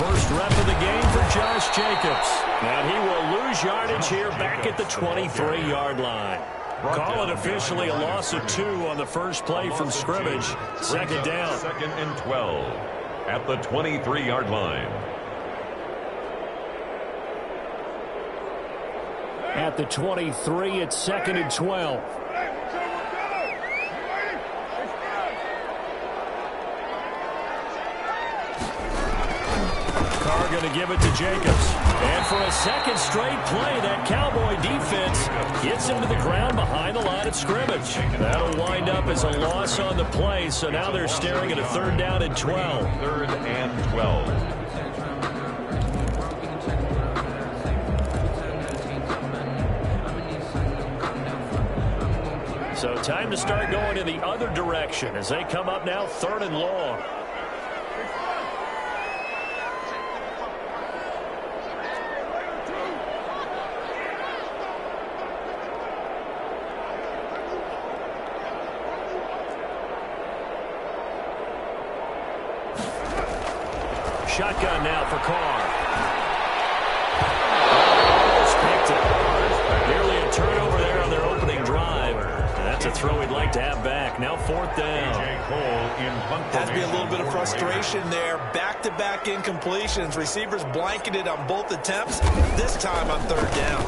first rep of the game for Josh Jacobs. And he will lose yardage here back at the 23-yard line. Call it officially a loss of 2 on the first play from scrimmage. Second down. 2nd and 12 at the 23-yard line. At the 23, it's 2nd and 12. Carr going to give it to Jacobs. And for a second straight play, that Cowboy defense gets him to the ground behind the line of scrimmage. That'll wind up as a loss on the play, so now they're staring at a 3rd down and 12. 3rd and 12. So time to start going in the other direction as they come up now 3rd and long. Shotgun now for Carr. Almost picked it. Nearly a turnover there on their opening drive. And that's a throw he'd like to have back. Now 4th down. Has to be a little bit of frustration there. Back-to-back incompletions. Receivers blanketed on both attempts. This time on 3rd down.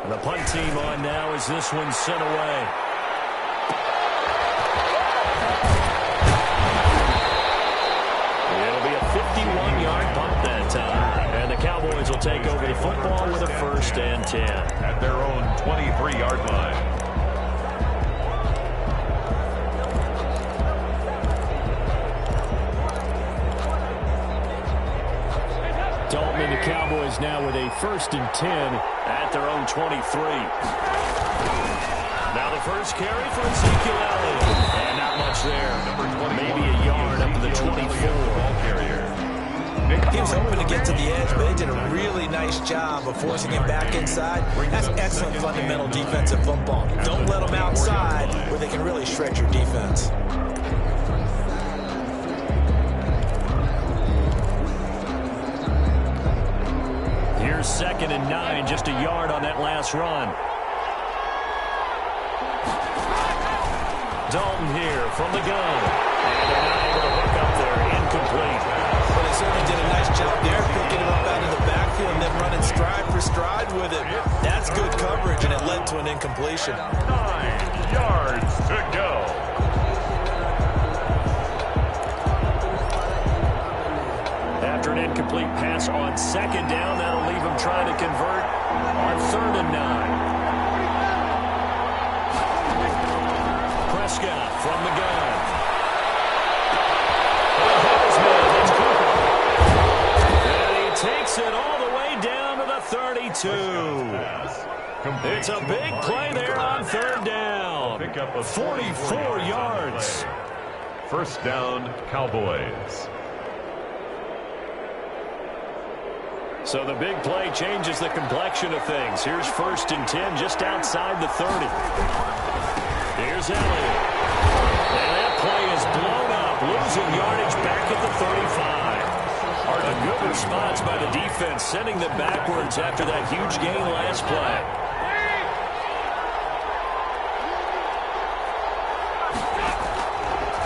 The punt team on now as this one's sent away. It'll be a 51-yard punt that time. And the Cowboys will take over the football with a 1st and 10. At their own 23-yard line. Dalton and the Cowboys now with a 1st and 10 at their own 23. Now the first carry for Ezekiel Elliott. And not much there. Maybe a yard up to the 24. He was hoping to get to the edge, but they did a really nice job of forcing him back inside. That's excellent fundamental defensive football. Don't let them outside where they can really shred your defense. Here's 2nd and 9, just a yard on that last run. Dalton here from the gun. And they're not able to hook up there. Incomplete. Well, they certainly did a nice job there, picking him up out of the backfield and then running stride for stride with it. That's good coverage, and it led to an incompletion. 9 yards to go. After an incomplete pass on 2nd down, that'll leave him trying to convert on 3rd and 9. Prescott from the gun. And he takes it all the way down to the 32. It's a big play there on 3rd down. 44 yards. 1st down, Cowboys. So the big play changes the complexion of things. Here's 1st and 10 just outside the 30. Here's Elliott. And that play is blown up, losing yardage back at the 35. A good response by the defense, sending them backwards after that huge gain last play.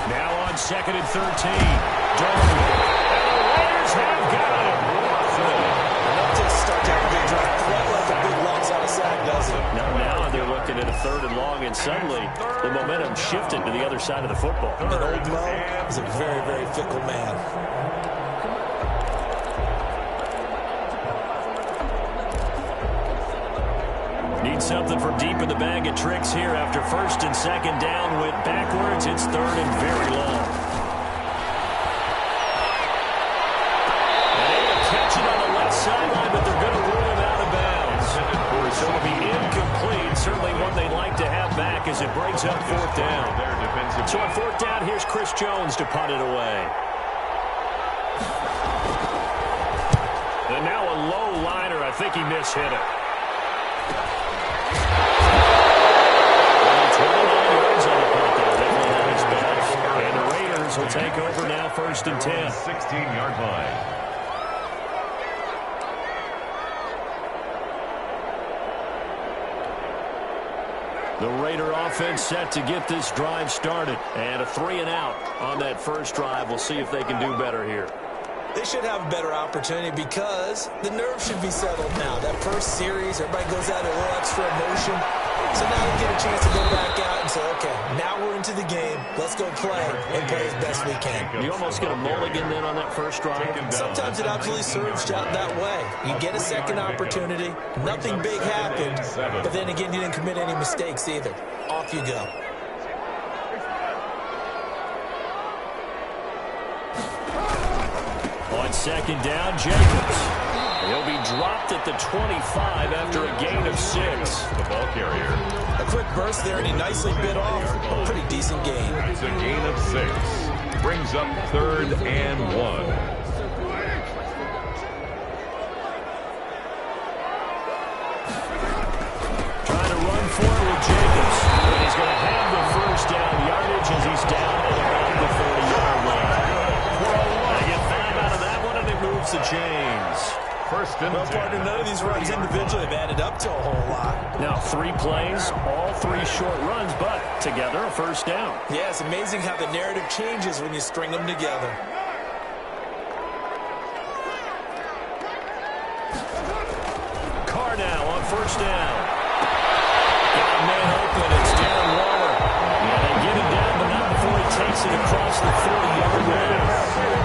Now on 2nd and 13. Dalton. And the Raiders have got him. Start to have a big drive. Quite like a big long side, does it? Now they're looking at a 3rd and long, and suddenly the momentum shifted to the other side of the football. And old Mo is a very, very fickle man. Need something from deep in the bag of tricks here after 1st and 2nd down. Went backwards. It's 3rd and very long. And able to catch it on the left sideline, but they're going to rule him out of bounds. So it'll be incomplete. Certainly one they'd like to have back as it brings up 4th down. So on 4th down, here's Chris Jones to punt it away. And now a low liner. I think he mishit it. 29 yards on the punt there. Definitely not his best. And the Raiders will take over now 1st and 10. 16-yard line. The Raider offense set to get this drive started. And a 3-and-out on that first drive. We'll see if they can do better here. They should have a better opportunity because the nerves should be settled now. That first series, everybody goes out a little extra emotion. So now they get a chance to go back out and say, okay, now we're into the game. Let's go play and play as best we can. You almost get a mulligan then on that first drive. Sometimes it absolutely serves out that way. You get a second opportunity. Nothing big happened. But then again, you didn't commit any mistakes either. Off you go. On second down, Jacobs. He'll be dropped at the 25 after a gain of 6. The ball carrier. A quick burst there, and he nicely bit off a pretty decent gain. It's a gain of 6. Brings up 3rd and 1. Trying to run forward with Jacobs. And he's going to have the first down yardage as he's down at around the 40-yard line. They get 5 out of that one, and it moves the chains. First and 10. Partner, none of these runs individually have added up to a whole lot. Now 3 plays, all 3 short runs, but together a first down. Yeah, it's amazing how the narrative changes when you string them together. Carr now on first down. Got a man open. It's Darren Waller. Yeah, they get him down, but not before he takes it across the 40-yard line.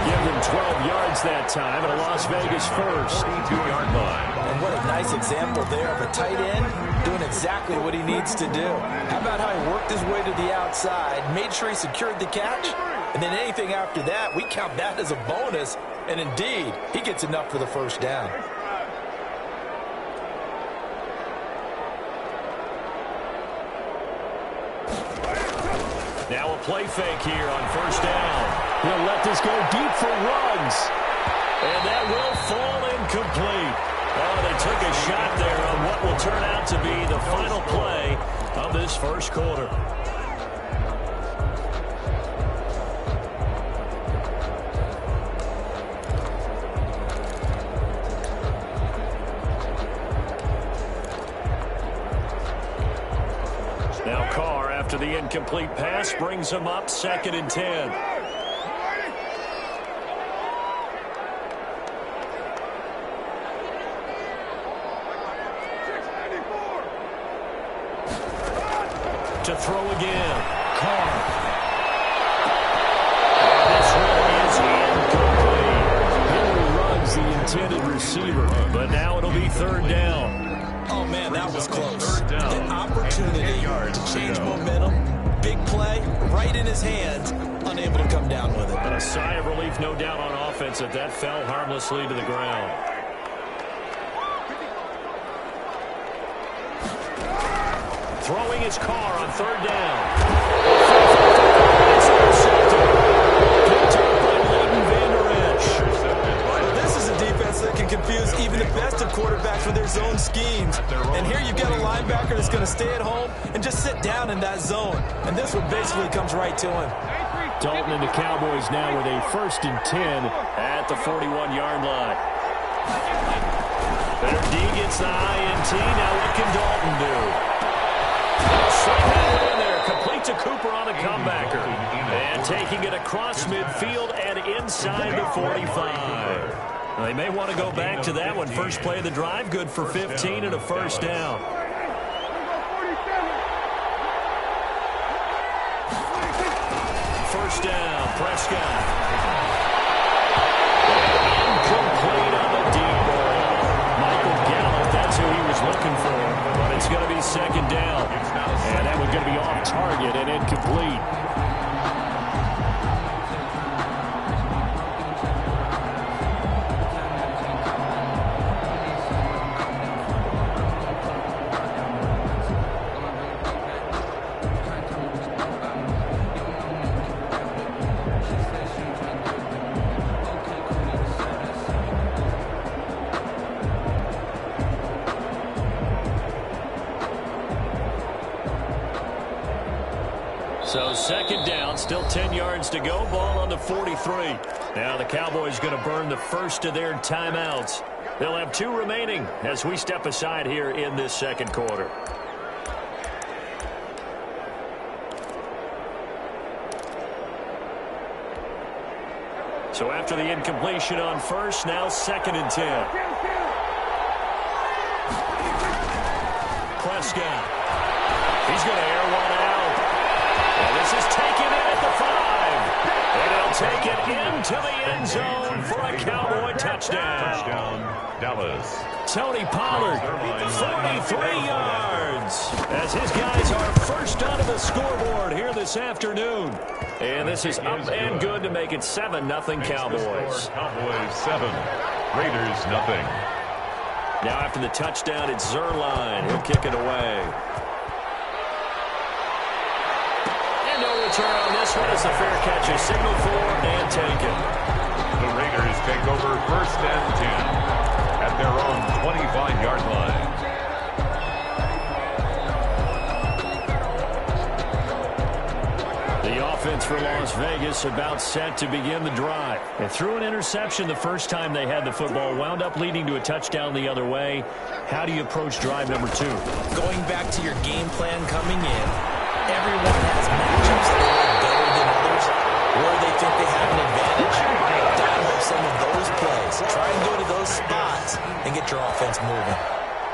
Give him 12 yards that time, and a Las Vegas first. 42-yard line. And what a nice example there of a tight end doing exactly what he needs to do. How about how he worked his way to the outside, made sure he secured the catch, and then anything after that, we count that as a bonus. And indeed, he gets enough for the first down. Now a play fake here on first down. He'll let this go deep for Ruggs. And that will fall incomplete. Oh, they took a shot there on what will turn out to be the final play of this first quarter. Now Carr, after the incomplete pass, brings him up 2nd and 10. To throw again. Carr. This one is incomplete. Henry Ruggs, the intended receiver. But now it'll be 3rd down. Oh, man, that was close. An opportunity to change momentum. Big play, right in his hands. Unable to come down with it. A sigh of relief, no doubt, on offense that that fell harmlessly to the ground. Throwing his Carr on 3rd down. It's intercepted. Picked up by Leighton Vander Esch. This is a defense that can confuse even the best of quarterbacks with their zone schemes. And here you've got a linebacker that's going to stay at home and just sit down in that zone. And this one basically comes right to him. Dalton and the Cowboys now with a 1st and 10 at the 41-yard line. Their D gets the INT. Now what can Dalton do? Sling that in there, complete to Cooper on a comebacker. And taking it across midfield and inside the 45. They may want to go back to that one. First play of the drive, good for 15 and a first down. First down, Prescott. Incomplete on the deep ball. Michael Gallup, that's who he was looking for. But it's going to be 2nd down. And that was going to be off target and incomplete. So 2nd down, still 10 yards to go, ball on the 43. Now the Cowboys going to burn the first of their timeouts. They'll have 2 remaining as we step aside here in this 2nd quarter. So after the incompletion on first, now 2nd and 10. Prescott. He's going to air one out. And this is taken in at the 5. And he'll take it into the end zone for a Cowboy touchdown. Touchdown, Dallas. Tony Pollard, 43 yards, as his guys are first onto the scoreboard here this afternoon. And this is up and good to make it 7-0 Cowboys. Cowboys 7, Raiders 0. Now after the touchdown, it's Zerline. He'll kick it away. And no return on this one as the fair catch is signaled for and taken. The Raiders take over 1st and 10. At their own 25-yard line. The offense for Las Vegas about set to begin the drive. And threw an interception the first time they had the football, wound up leading to a touchdown the other way. How do you approach drive number 2? Going back to your game plan coming in, everyone has matchups that they like better than others, where they think they have an advantage. Dial up some of those plays. Try and go to those spots and get your offense moving.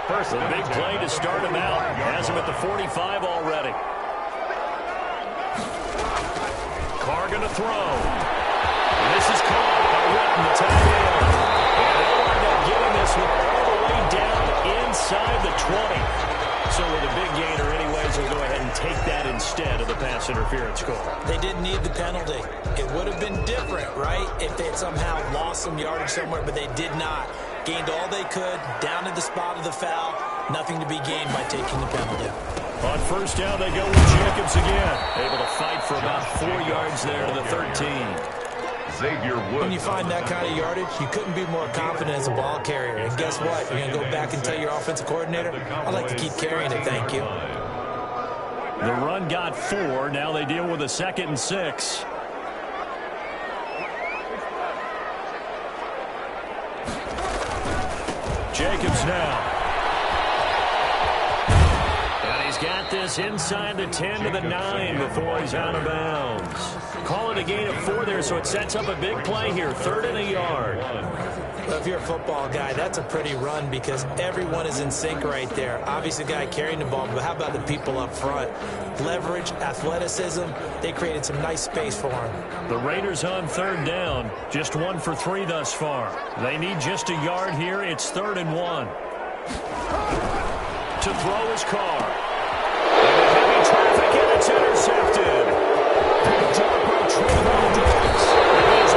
First, a big play to start him out. Has him at the 45 already. Carr going to throw. And this is caught by Witten, the tight end. And they'll wind up getting this one all the way down inside the 20. So with a big gainer anyways, they'll go ahead and take that instead of the pass interference call. They didn't need the penalty. It would have been different, right, if they had somehow lost some yardage somewhere, but they did not. Gained all they could, down to the spot of the foul. Nothing to be gained by taking the penalty. On first down, they go with Jacobs again. Able to fight for about 4 yards there to the 13. Xavier Woods. When you find that kind of yardage, you couldn't be more confident as a ball carrier. And guess what? You're going to go back and tell your offensive coordinator, I'd like to keep carrying it, thank you. The run got 4. Now they deal with a 2nd and 6. Jacobs now. And he's got this inside the 10 to the 9 before he's out of bounds. Call it a gain of 4 there, so it sets up a big play here. 3rd and a yard. Well, if you're a football guy, that's a pretty run because everyone is in sync right there. Obviously, the guy carrying the ball, but how about the people up front? Leverage, athleticism, they created some nice space for him. The Raiders on 3rd down, just 1 for 3 thus far. They need just a yard here. It's 3rd and 1. To throw his Carr. And heavy traffic, and it's intercepted. Picked up by Trevon Diggs. He's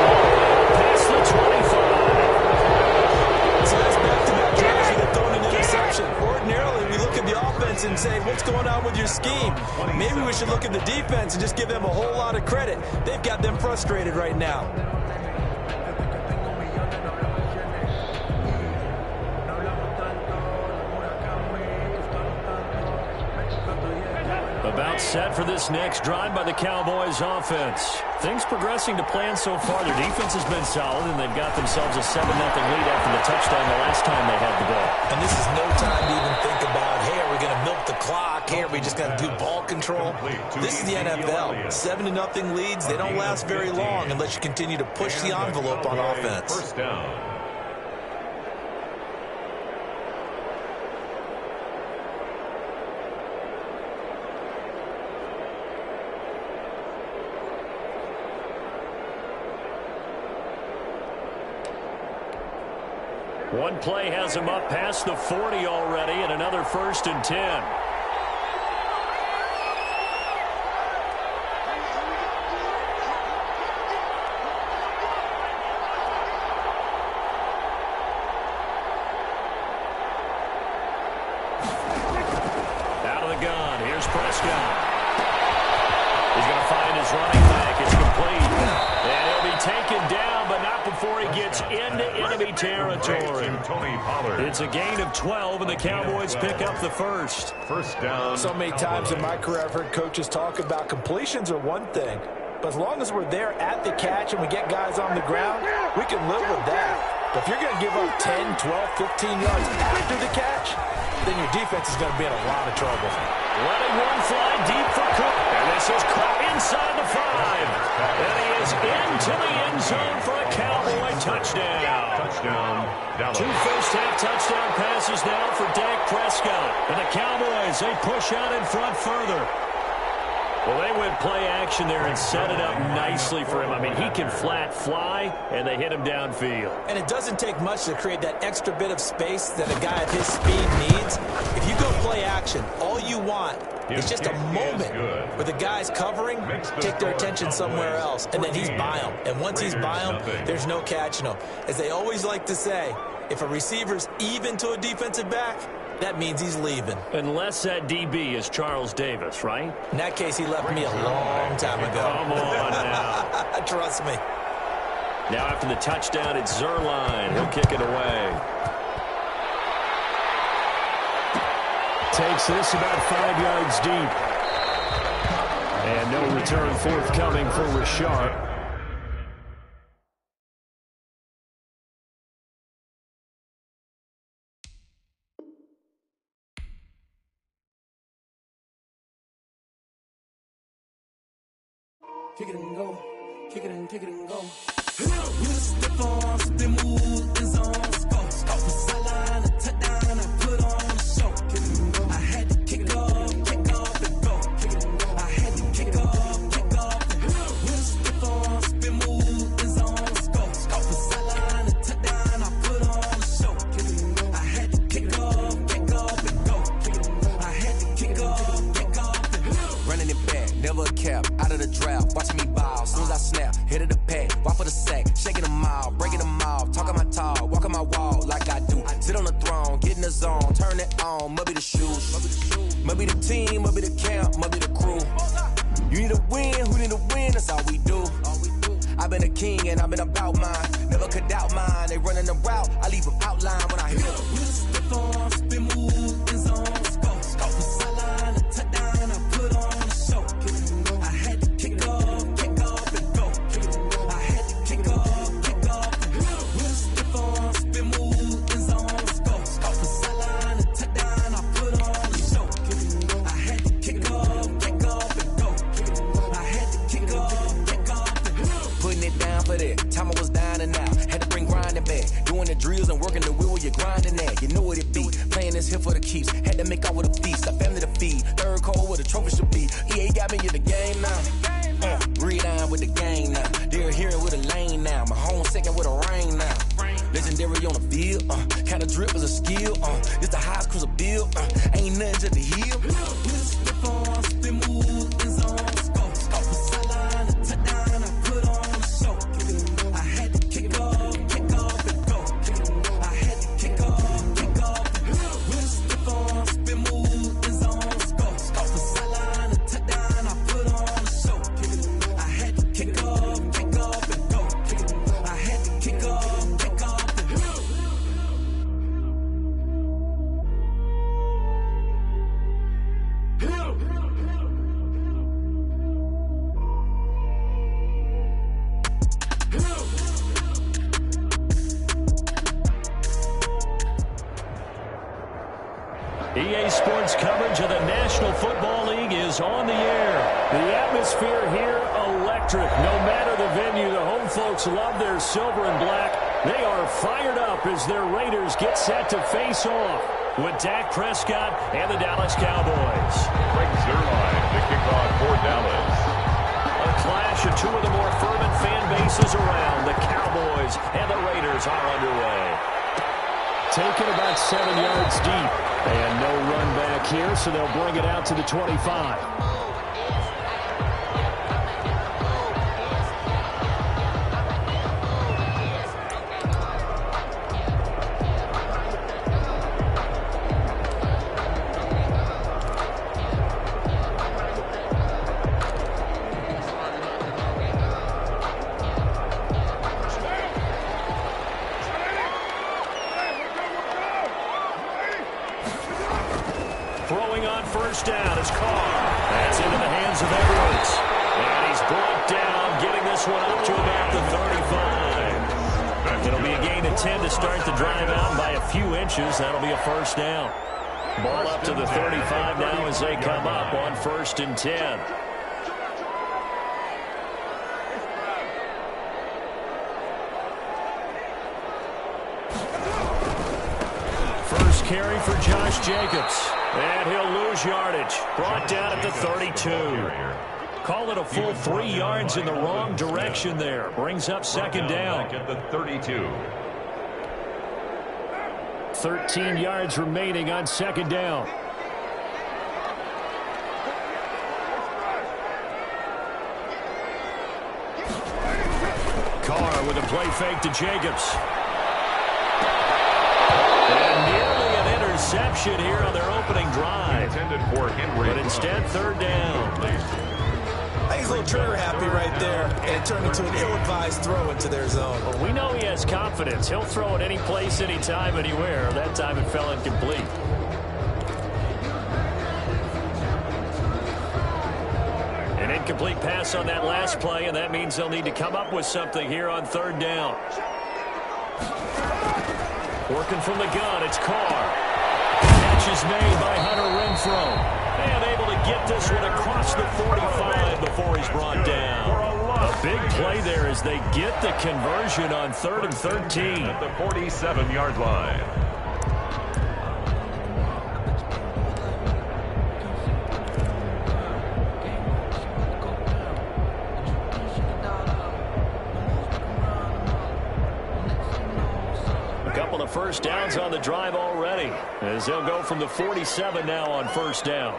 past the 25. So that's back-to-back drives where they're throwing an interception. Ordinarily, we look at the offense and say, what's going on with your scheme? Maybe we should look at the defense and just give them a whole lot of credit. They've got them frustrated right now. About set for this next drive by the Cowboys offense. Things progressing to plan so far. Their defense has been solid, and they've got themselves a 7-0 lead after the touchdown the last time they had the ball. And this is no time to even think about, hey, are we going to milk the clock? Hey, are we just going to do ball control? This is the NFL. 7-0 leads, they don't last very long unless you continue to push the envelope on offense. First down. One play has him up past the 40 already, and another 1st and 10. Out of the gun, here's Prescott. He's going to find his running back. It's complete. And he'll be taken down, but not before he gets into enemy territory. It's a gain of 12, and the Cowboys pick up the first. First down. So many times in my career I've heard coaches talk about completions are one thing, but as long as we're there at the catch and we get guys on the ground, we can live with that. But if you're going to give up 10, 12, 15 yards after the catch, then your defense is going to be in a lot of trouble. Letting one fly deep for Cook. And this is caught inside the 5. And he is into the end zone for a Cowboy touchdown. Touchdown, Dallas. 2 first-half touchdown passes now for Dak Prescott. And the Cowboys, they push out in front further. Well, they went play action there and set it up nicely for him. I mean, he can flat fly, and they hit him downfield. And it doesn't take much to create that extra bit of space that a guy of his speed needs. If you go play action, all you want is just a moment where the guys covering take their attention somewhere else, and then he's by them. And once he's by them, there's no catching him. As they always like to say, if a receiver's even to a defensive back, that means he's leaving. Unless that DB is Charles Davis, right? In that case, he left me a long time ago. Come on now. Trust me. Now after the touchdown, it's Zerline. He'll kick it away. Takes this about 5 yards deep. And no return forthcoming for Rashard. Kick it and go, kick it and go. With a stiff arm, spin move, in zone, score. Off the sideline, a touchdown, I put on a show. Kick it and go. I had to kick off and go. Kick it and go. I had to kick off and go. With a stiff arm, spin move, in zone, score. Off the sideline, a touchdown, I put on a show. Kick it and go. I had to kick off and go. Kick it and go. I had to kick off and go. Running it back, never a cap, out of the draft, watching me ball, soon as I snap, hit of the pack, walk for the sack, shaking them all, breaking them off, talking my talk, walking my wall like I do, sit on the throne, get in the zone, turn it on, must be the shoes, must be the team, must be the camp, must be the crew, you need a win, who need a win, that's all we do, I've been a king and I've been about mine, never could doubt mine, they running the route, I leave them outline when I hit them. With a stiff arm, spin move, in zone, score. Off the sideline, a touchdown, I put on a show. I had to kick off and go. I had to kick off and go. With a stiff arm, spin move, in zone, score. Off the sideline, a touchdown, I put on a show. I had to kick off and go. I had to kick off and go. Putting it down for that, time I was down and out, had to bring grinding back, doing the drills and working the wheel where you're grinding at, you know what it be, playing this here for the keeps, had to make out with a feast, a family to feed, third cold where the trophy should be, EA got me in the game now, read on with the game now, they're here with a lane now, my home second with a rain now, legendary on the field, kind of drip is a skill, it's the highest cruiser bill, ain't nothing to the heel. With a stiff arm, spin move, in zone, score. Off the sideline, a touchdown, I put on a show. I had to kick off and go. I had to kick off and go. With a stiff arm, spin move, in zone, score. Off the sideline, a touchdown, I put on a show. I had to kick off and go. I had to kick off and go. EA Sports coverage of the National Football League is on the air. The atmosphere here, electric. No matter the venue, the home folks love their silver and black. They are fired up as their Raiders get set to face off with Dak Prescott and the Dallas Cowboys. Greg Zerline, the kickoff for Dallas. A clash of two of the more fervent fan bases around. The Cowboys and the Raiders are underway. Taken about 7 yards deep. And no run back here, so they'll bring it out to the 25. Throwing on first down is Carr. That's into the hands of Edwards. And he's brought down, getting this one up to about the 35. It'll be a gain of 10 to start the drive out by a few inches. That'll be a first down. Ball up to the 35 now as they come up on 1st and 10. carry for Josh Jacobs. And he'll lose yardage. Brought down at the 32. Call it a full 3 yards in the wrong direction there. Brings up second down. At the 32. 13 yards remaining on second down. Carr with a play fake to Jacobs. And nearly an interception here on their opening drive. Intended for Henry. But instead, third down. I think he's a little trigger happy right there, and it turned into an ill-advised throw into their zone. Well, we know he has confidence. He'll throw it any place, anytime, anywhere. That time it fell incomplete. An incomplete pass on that last play, and that means they'll need to come up with something here on third down. Working from the gun, it's Carr. Catch is made by Hunter Renfrow. And able to get this one across the 45 before he's brought down. A big play there as they get the conversion on 3rd and 13. At the 47-yard line. A couple of first downs on the drive already, as they'll go from the 47 now on first down.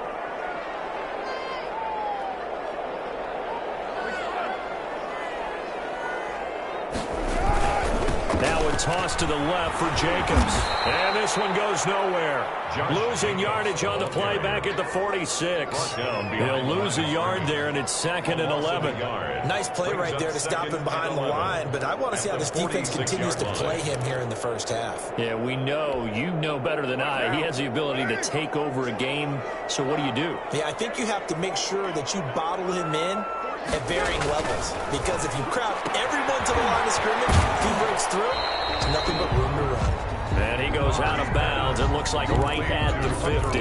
Now a toss to the left for Jacobs. And this one goes nowhere. Losing yardage on the play back at the 46. He'll lose a yard there, and it's 2nd and 11. Nice play right there to stop him behind the line, but I want to see how this defense continues to play him here in the first half. Yeah, we know. You know better than I. He has the ability to take over a game, so what do you do? Yeah, I think you have to make sure that you bottle him in at varying levels, because if you crowd everyone to the line of scrimmage, if he breaks through, there's nothing but room to run. And he goes out of bounds. It looks like right at the 50.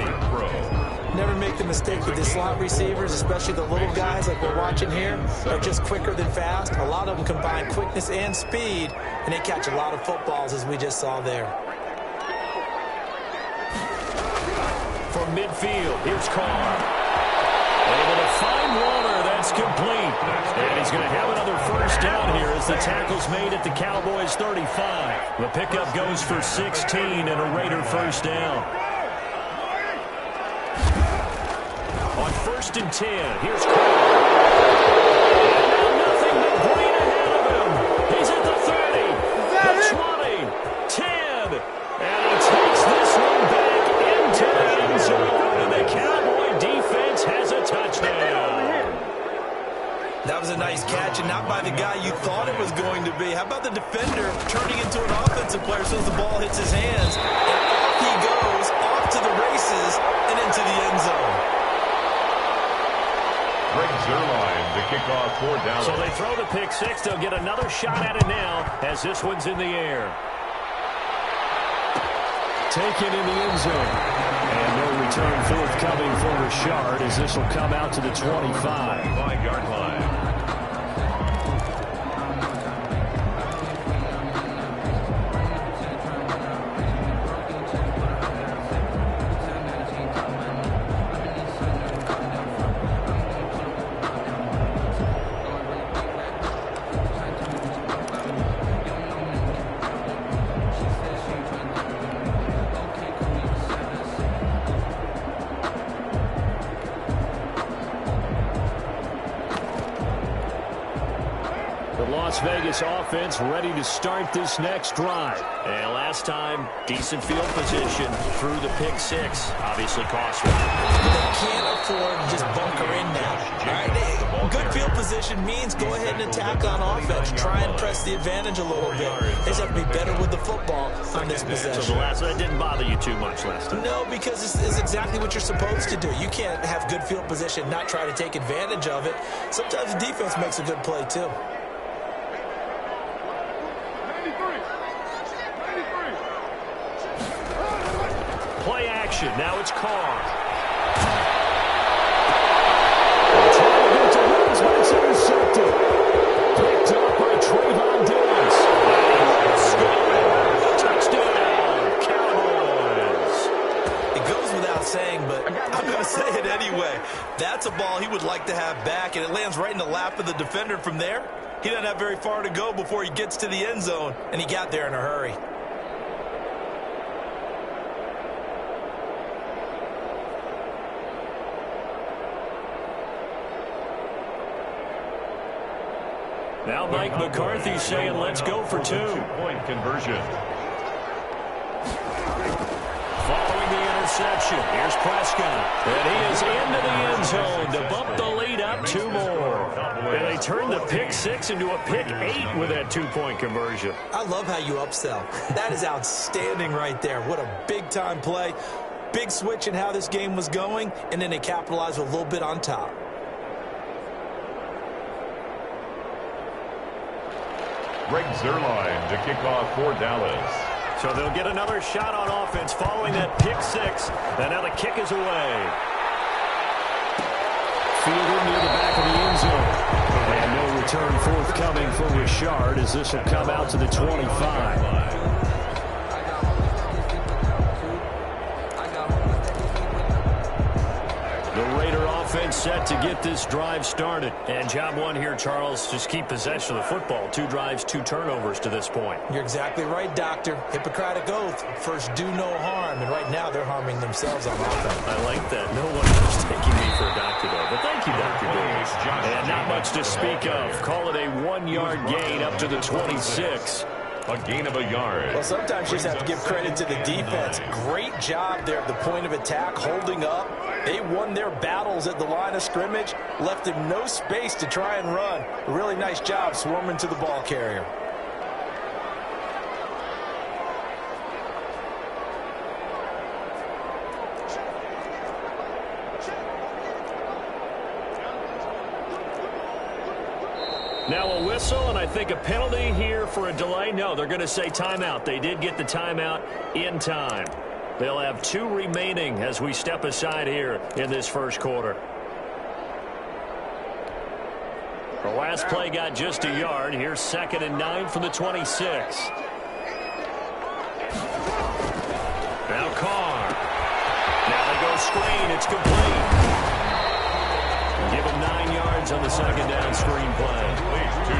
Never make the mistake with the slot receivers, especially the little guys like we're watching here. They're just quicker than fast. A lot of them combine quickness and speed, and they catch a lot of footballs, as we just saw there. From midfield, here's Carr. Able to find Warner. That's complete. And he's going to have another first down here as the tackle's made at the Cowboys' 35. The pickup goes for 16 and a Raider first down. On 1st and 10, here's Carr. Nothing but green ahead of him. He's at the 30, the 20, 10, and he takes this one back into the end zone, and the Cowboy defense has a touchdown. That was a nice catch, and not by the guy you thought it was going to be. How about the defender turning into an offensive player as soon as the ball hits his hands, and off he goes, off to the races, and into the end zone. Greg Zuerlein to kick off for Dallas. So they throw the pick six. They'll get another shot at it now as this one's in the air. Taken in the end zone. And no return forthcoming for Richard as this will come out to the 25. 5-yard line. Las Vegas offense ready to start this next drive. And last time, decent field position through the pick six. Obviously costly. They can't afford to just bunker in now. All right, good field position means go ahead and attack on offense. Try and press the advantage a little bit. They just have to be better with the football on this possession. So the last one didn't bother you too much last time? No, because it's exactly what you're supposed to do. You can't have good field position, not try to take advantage of it. Sometimes the defense makes a good play, too. Play action. Now it's Carr. But it's intercepted. Picked up by Trayvon Diggs. Touchdown, Cowboys. would like to have back, and it lands right in the lap of the defender from there. He doesn't have very far to go before he gets to the end zone, and he got there in a hurry. Now Mike McCarthy saying, let's go for 2. Two-point conversion. Following the interception, here's Prescott. And he is into the end zone to bump the lead up 2 more. And they turn the pick 6 into a pick 8 with that 2-point conversion. I love how you upsell. That is outstanding right there. What a big-time play. Big switch in how this game was going, and then they capitalized a little bit on top. Greg Zuerlein to kick off for Dallas. So they'll get another shot on offense following that pick 6. And now the kick is away. Fielded near the back of the end zone. And no return forthcoming for Richard as this will come out to the 25. The Raider offense set to get this drive started. And job 1 here, Charles, just keep possession of the football. 2 drives, 2 turnovers to this point. You're exactly right, Doctor. Hippocratic oath. First, do no harm. And right now, they're harming themselves on offense. I like that. No one was taking me for a doctor, though. But thank you, Dr. Davis. And not much to speak of. Call it a 1-yard gain up to the 26. A gain of a yard. Well, sometimes you just have to give credit to the defense. Great job there at the point of attack, holding up. They won their battles at the line of scrimmage, left him no space to try and run. A really nice job swarming to the ball carrier. Now a whistle, and I think a penalty here for a delay. No, they're going to say timeout. They did get the timeout in time. They'll have 2 remaining as we step aside here in this first quarter. The last play got just a yard. Here's 2nd and 9 from the 26. Now Carr. Now they go screen. It's complete. Give him 9 yards on the 2nd down screen play.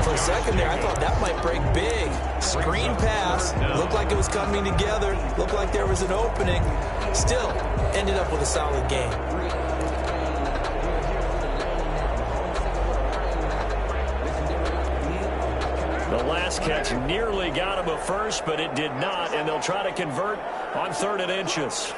For a second there, I thought that might break big. Screen pass. Looked like it was coming together. Looked like there was an opening. Still, ended up with a solid game. The last catch nearly got him a first, but it did not, and they'll try to convert on 3rd and inches.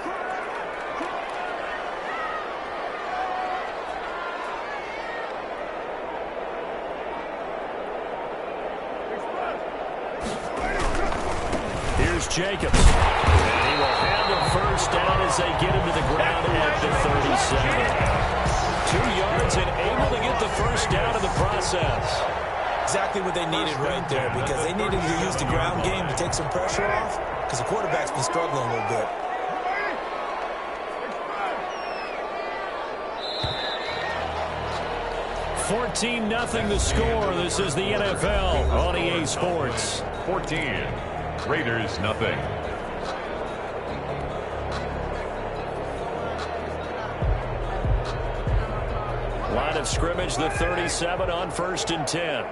Jacobs. And he will have the first down as they get him to the ground at the 37. 2 yards and able to get the first down in the process. Exactly what they needed right there, because they needed to use the ground game to take some pressure off, because the quarterback's been struggling a little bit. $14-0 the score. This is the NFL on EA Sports. 14. Raiders, nothing. Line of scrimmage, the 37 on 1st and 10.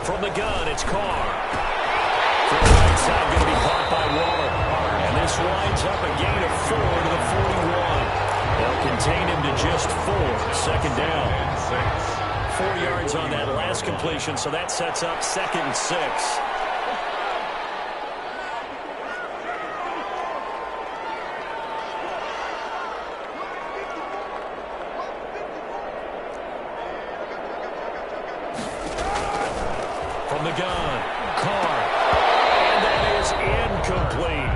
From the gun, it's Carr. From the right side, going to be caught by Waller. And this winds up a gain of 4 to the 41. They'll contain him to just 4. 2nd down. 4 yards on that last completion, so that sets up 2nd and 6. From the gun, Carr. And that is incomplete.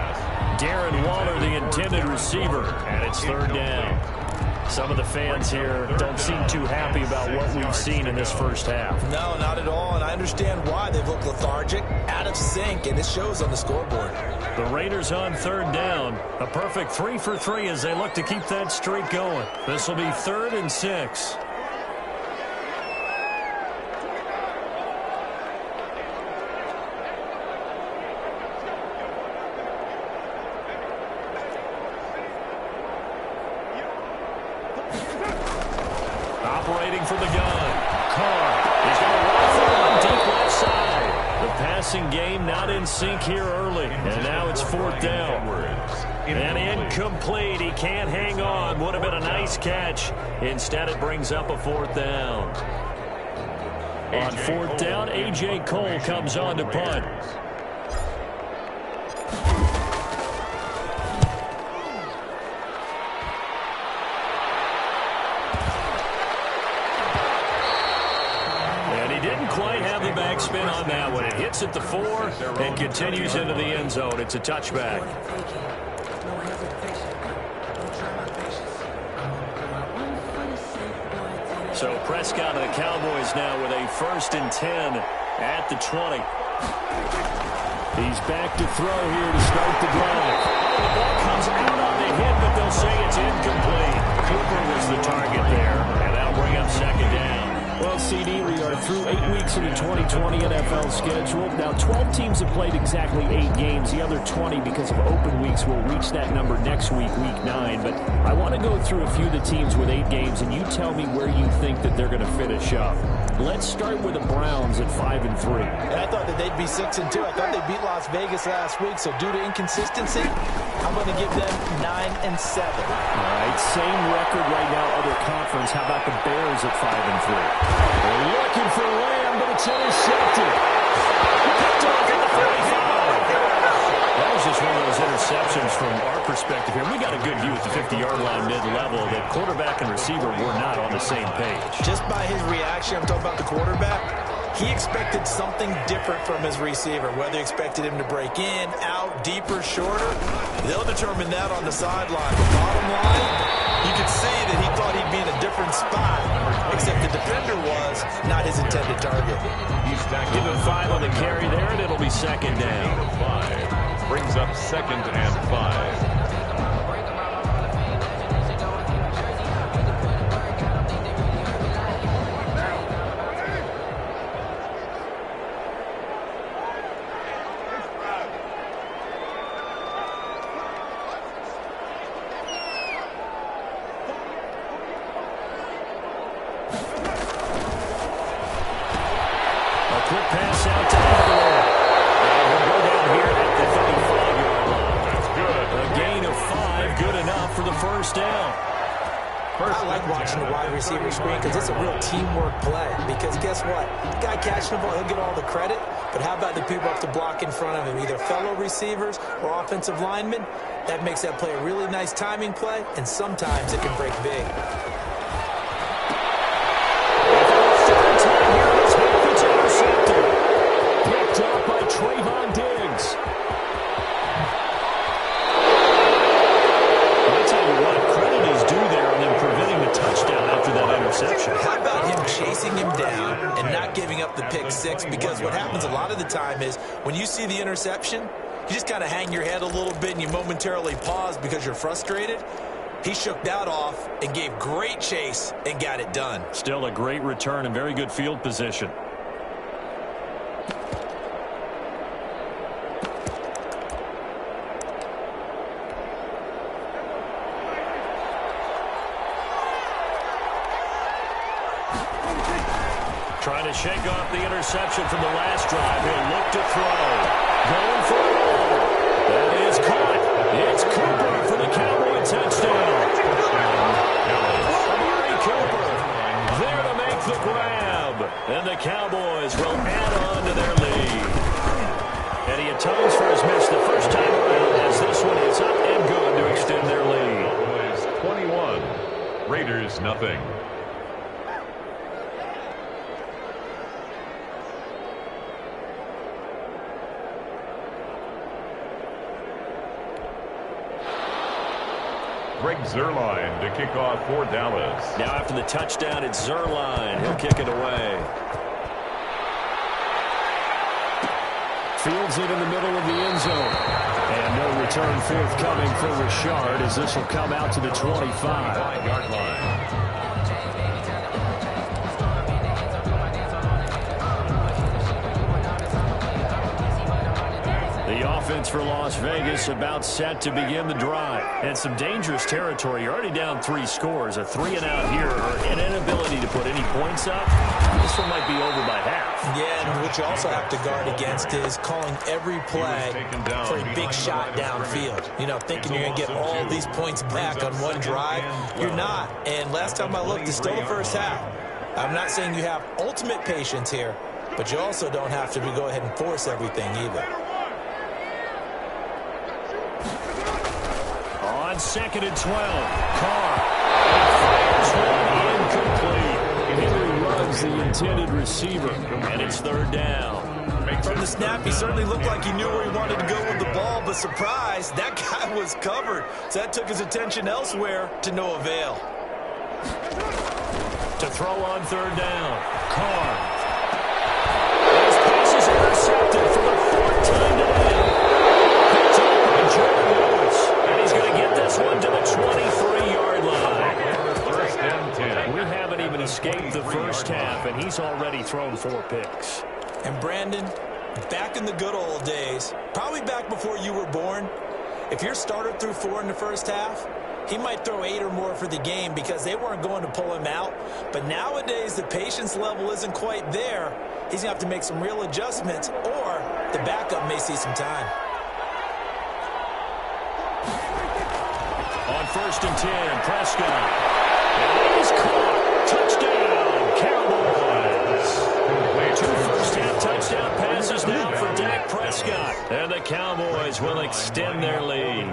Darren Waller, the intended receiver, and it's 3rd down. Some of the fans here don't seem too happy about what we've seen in this first half. No, not at all, and I understand why. They've looked lethargic, out of sync, and it shows on the scoreboard. The Raiders on 3rd down. A perfect 3 for 3 as they look to keep that streak going. This will be 3rd and 6. waiting from the gun. Carr is going to run for one deep left side. The passing game not in sync here early. And now it's 4th down. And incomplete. He can't hang on. Would have been a nice catch. Instead, it brings up a 4th down. On 4th down, A.J. Cole comes on to punt. And he didn't quite have the backspin on that one. It hits at the 4 and continues into the end zone. It's a touchback. So Prescott and the Cowboys now with a 1st and 10 at the 20. He's back to throw here to start the drive. The ball comes out on the hit, but they'll say it's incomplete. Cooper was the target there, and that'll bring up 2nd down. Well, CD, we are through 8 weeks in the 2020 NFL schedule. Now, 12 teams have played exactly 8 games. The other 20, because of open weeks, will reach that number next week, week 9. But I want to go through a few of the teams with 8 games, and you tell me where you think that they're going to finish up. Let's start with the Browns at 5-3. I thought that they'd be 6-2. I thought they beat Las Vegas last week, so due to inconsistency, I'm going to give them 9-7. All right, same record right now, other conference. How about the Bears at 5-3? They're looking for Lamb, but it's intercepted. Picked off at the 45. That was just one of those interceptions from our perspective here. We got a good view at the 50-yard line mid-level. The quarterback and receiver were not on the same page. Just by his reaction, I'm talking about the quarterback, he expected something different from his receiver. Whether he expected him to break in, out, deeper, shorter, they'll determine that on the sideline. But bottom line, you could see that he thought he'd be in a different spot, except the defender was not his intended target. Give him 5 on the carry there, and it'll be 2nd down. 5 brings up 2nd and 5. Quick pass out to Edelman. And he'll go down here at the 35-yard line. That's good. A gain of 5, good enough for the 1st down. I like watching the wide receiver screen because it's a real teamwork play. Because guess what? The guy catching the ball, he'll get all the credit. But how about the people up to block in front of him, either fellow receivers or offensive linemen? That makes that play a really nice timing play, and sometimes it can break big. Picked up by Trayvon Diggs. I'll tell you what, credit is due there on them preventing the touchdown after that interception. How about him chasing him down and not giving up the pick 6? Because what happens a lot of the time is when you see the interception, you just kind of hang your head a little bit and you momentarily pause because you're frustrated. He shook that off and gave great chase and got it done. Still a great return and very good field position. Trying to shake off the interception from the last drive. He'll look to throw. Going for it all. That is caught. It's Cooper for the Cowboy touchdown. Amari Cooper there to make the grab. And the Cowboys will add on to their lead. And he atones for his miss the first time around as this one is up and good to extend their lead. Cowboys 21, Raiders nothing. Greg Zuerlein to kick off for Dallas. Now after the touchdown, it's Zuerlein. He'll kick it away. Fields it in the middle of the end zone. And no return forthcoming for Richard as this will come out to the 25. 5-yard line. The offense points for Las Vegas, about set to begin the drive. And some dangerous territory. You're already down 3 scores. A 3-and-out here, or an inability to put any points up. This one might be over by half. Yeah, and what you also have to guard against is calling every play for a big shot downfield. You know, thinking you're going to get all these points back on one drive. You're not. And last time I looked, it's still the first half. I'm not saying you have ultimate patience here, but you also don't have to go ahead and force everything either. On 2nd and 12, Carr fires one incomplete. Henry runs the intended receiver, and it's 3rd down. From the snap, he certainly looked like he knew where he wanted to go with the ball, but surprise, that guy was covered. So that took his attention elsewhere to no avail. To throw on 3rd down, Carr. His pass is intercepted for the 4th time today. Picked up by Jordan Lewis, and he's going to get this one to the 23-yard line. 1st and 10. We haven't even escaped the first half, and he's already thrown 4 picks. And Brandon, back in the good old days, probably back before you were born, if your starter threw 4 in the first half, he might throw 8 or more for the game because they weren't going to pull him out. But nowadays, the patience level isn't quite there. He's going to have to make some real adjustments, or the backup may see some time. On 1st and 10, Prescott. And he's caught. Touchdown, Cowboys. 2 first-half touchdown passes now for Dak Prescott. And the Cowboys will extend their lead.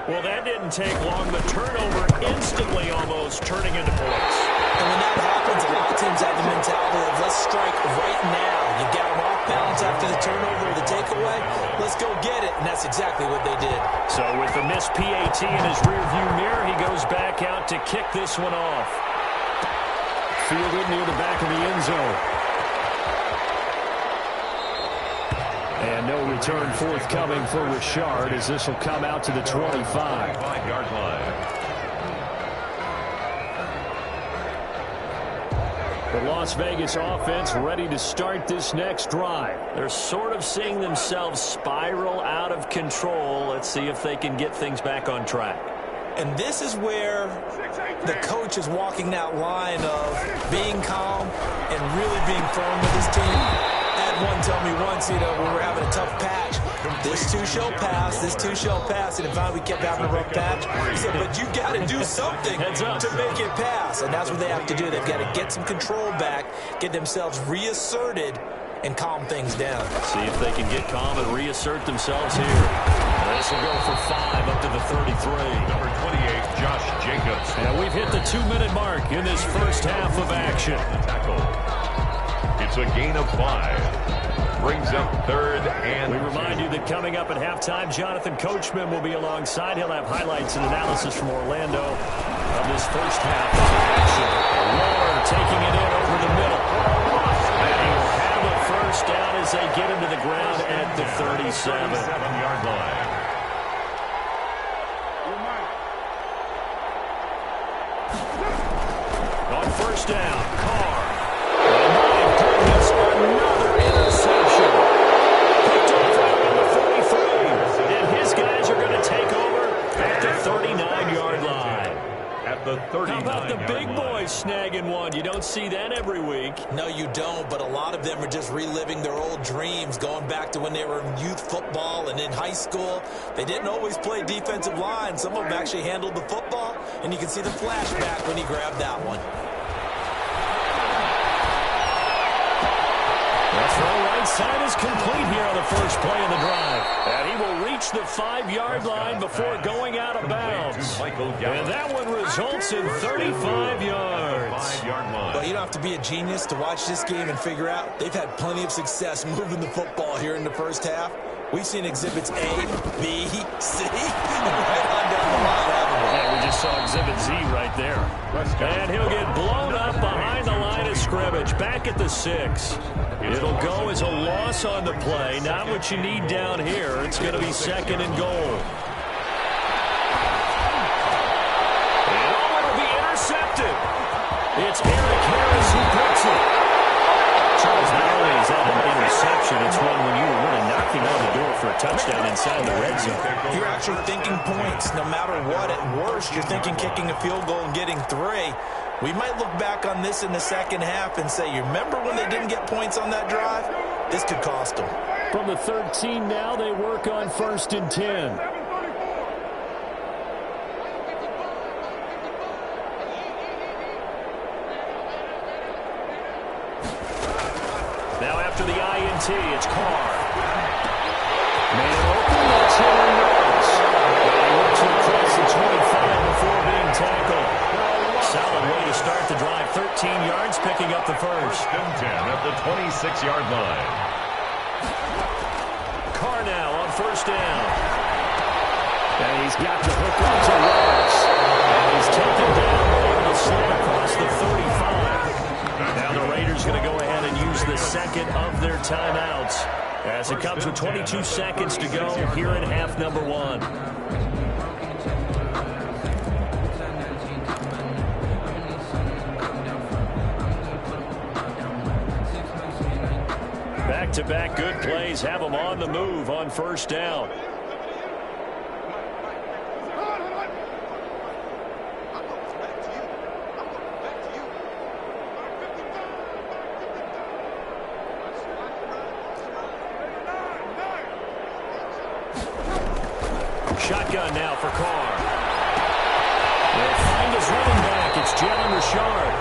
Well, that didn't take long. The turnover instantly almost turning into points. And when that happens, a lot of teams have the mentality of let's strike right now. You got them off balance after the turnover or the takeaway. Let's go get it. And that's exactly what they did. So with the missed PAT in his rearview mirror, he goes back out to kick this one off. Fielded near the back of the end zone. And no return forthcoming for Richard as this will come out to the 25-yard line. The Las Vegas offense ready to start this next drive. They're sort of seeing themselves spiral out of control. Let's see if they can get things back on track. And this is where the coach is walking that line of being calm and really being firm with his team. Had one tell me once, you know, when we're having a tough patch, this too shall pass, this too shall pass. And finally we kept having a rough patch. He said, but you got to do something to make it pass. And that's what they have to do. They've got to get some control back, get themselves reasserted, and calm things down. See if they can get calm and reassert themselves here. This will go for 5 up to the 33. Number 28, Josh Jacobs. And we've hit the 2-minute mark in this first half of action. It's a gain of 5. Brings up 3rd and... We remind you that coming up at halftime, Jonathan Coachman will be alongside. He'll have highlights and analysis from Orlando of this first half of action. Waller taking it in over the middle. And he'll have a first down as they get him to the ground at the 37-yard line. On first down, Carr. Another interception. Picked off right on the 43. And his guys are going to take over at the 39-yard line. At the 39-yard line. How about the big boys snagging one? You don't see that every week. No, you don't, but a lot of them are just reliving their old dreams, going back to when they were in youth football and in high school. They didn't always play defensive line. Some of them actually handled the football, and you can see the flashback when he grabbed that one. The throw right side is complete here on the first play of the drive. And he will reach the 5-yard line before going out of bounds. And that one results in 35 yards. Well, you don't have to be a genius to watch this game and figure out they've had plenty of success moving the football here in the first half. We've seen exhibits A, B, C, and right on down the line, haven't we? Yeah, we just saw exhibit Z right there. And he'll get blown up behind the line of scrimmage, back at the 6. It'll go as a loss on the play. Not what you need down here. It's going to be 2nd and goal. And it'll be intercepted. It's Eric Harris who picks it. Charles, not only is that an interception, it's one when you were really knocking on the door for a touchdown inside the red zone. You're actually thinking points. No matter what, at worst, you're thinking kicking a field goal and getting 3. We might look back on this in the second half and say, you remember when they didn't get points on that drive? This could cost them. From the 13 now, they work on 1st and 10. Now after the INT, it's Carr. Man open, that's Henry Rhodes. And he works it across the 25 before being tackled. Solid way to start the drive. 13 yards, picking up the first. 1st and 10 at the 26-yard line. Carr now on 1st down. And he's got the hook onto Rhodes. And he's taken down able to slip across the 35. Now the Raiders going to go ahead and use the second of their timeouts as it comes with 22 seconds to go here in half number 1. Back-to-back good plays have them on the move on 1st down. Shotgun now for Carr. They'll find his running back. It's Jalen Richard.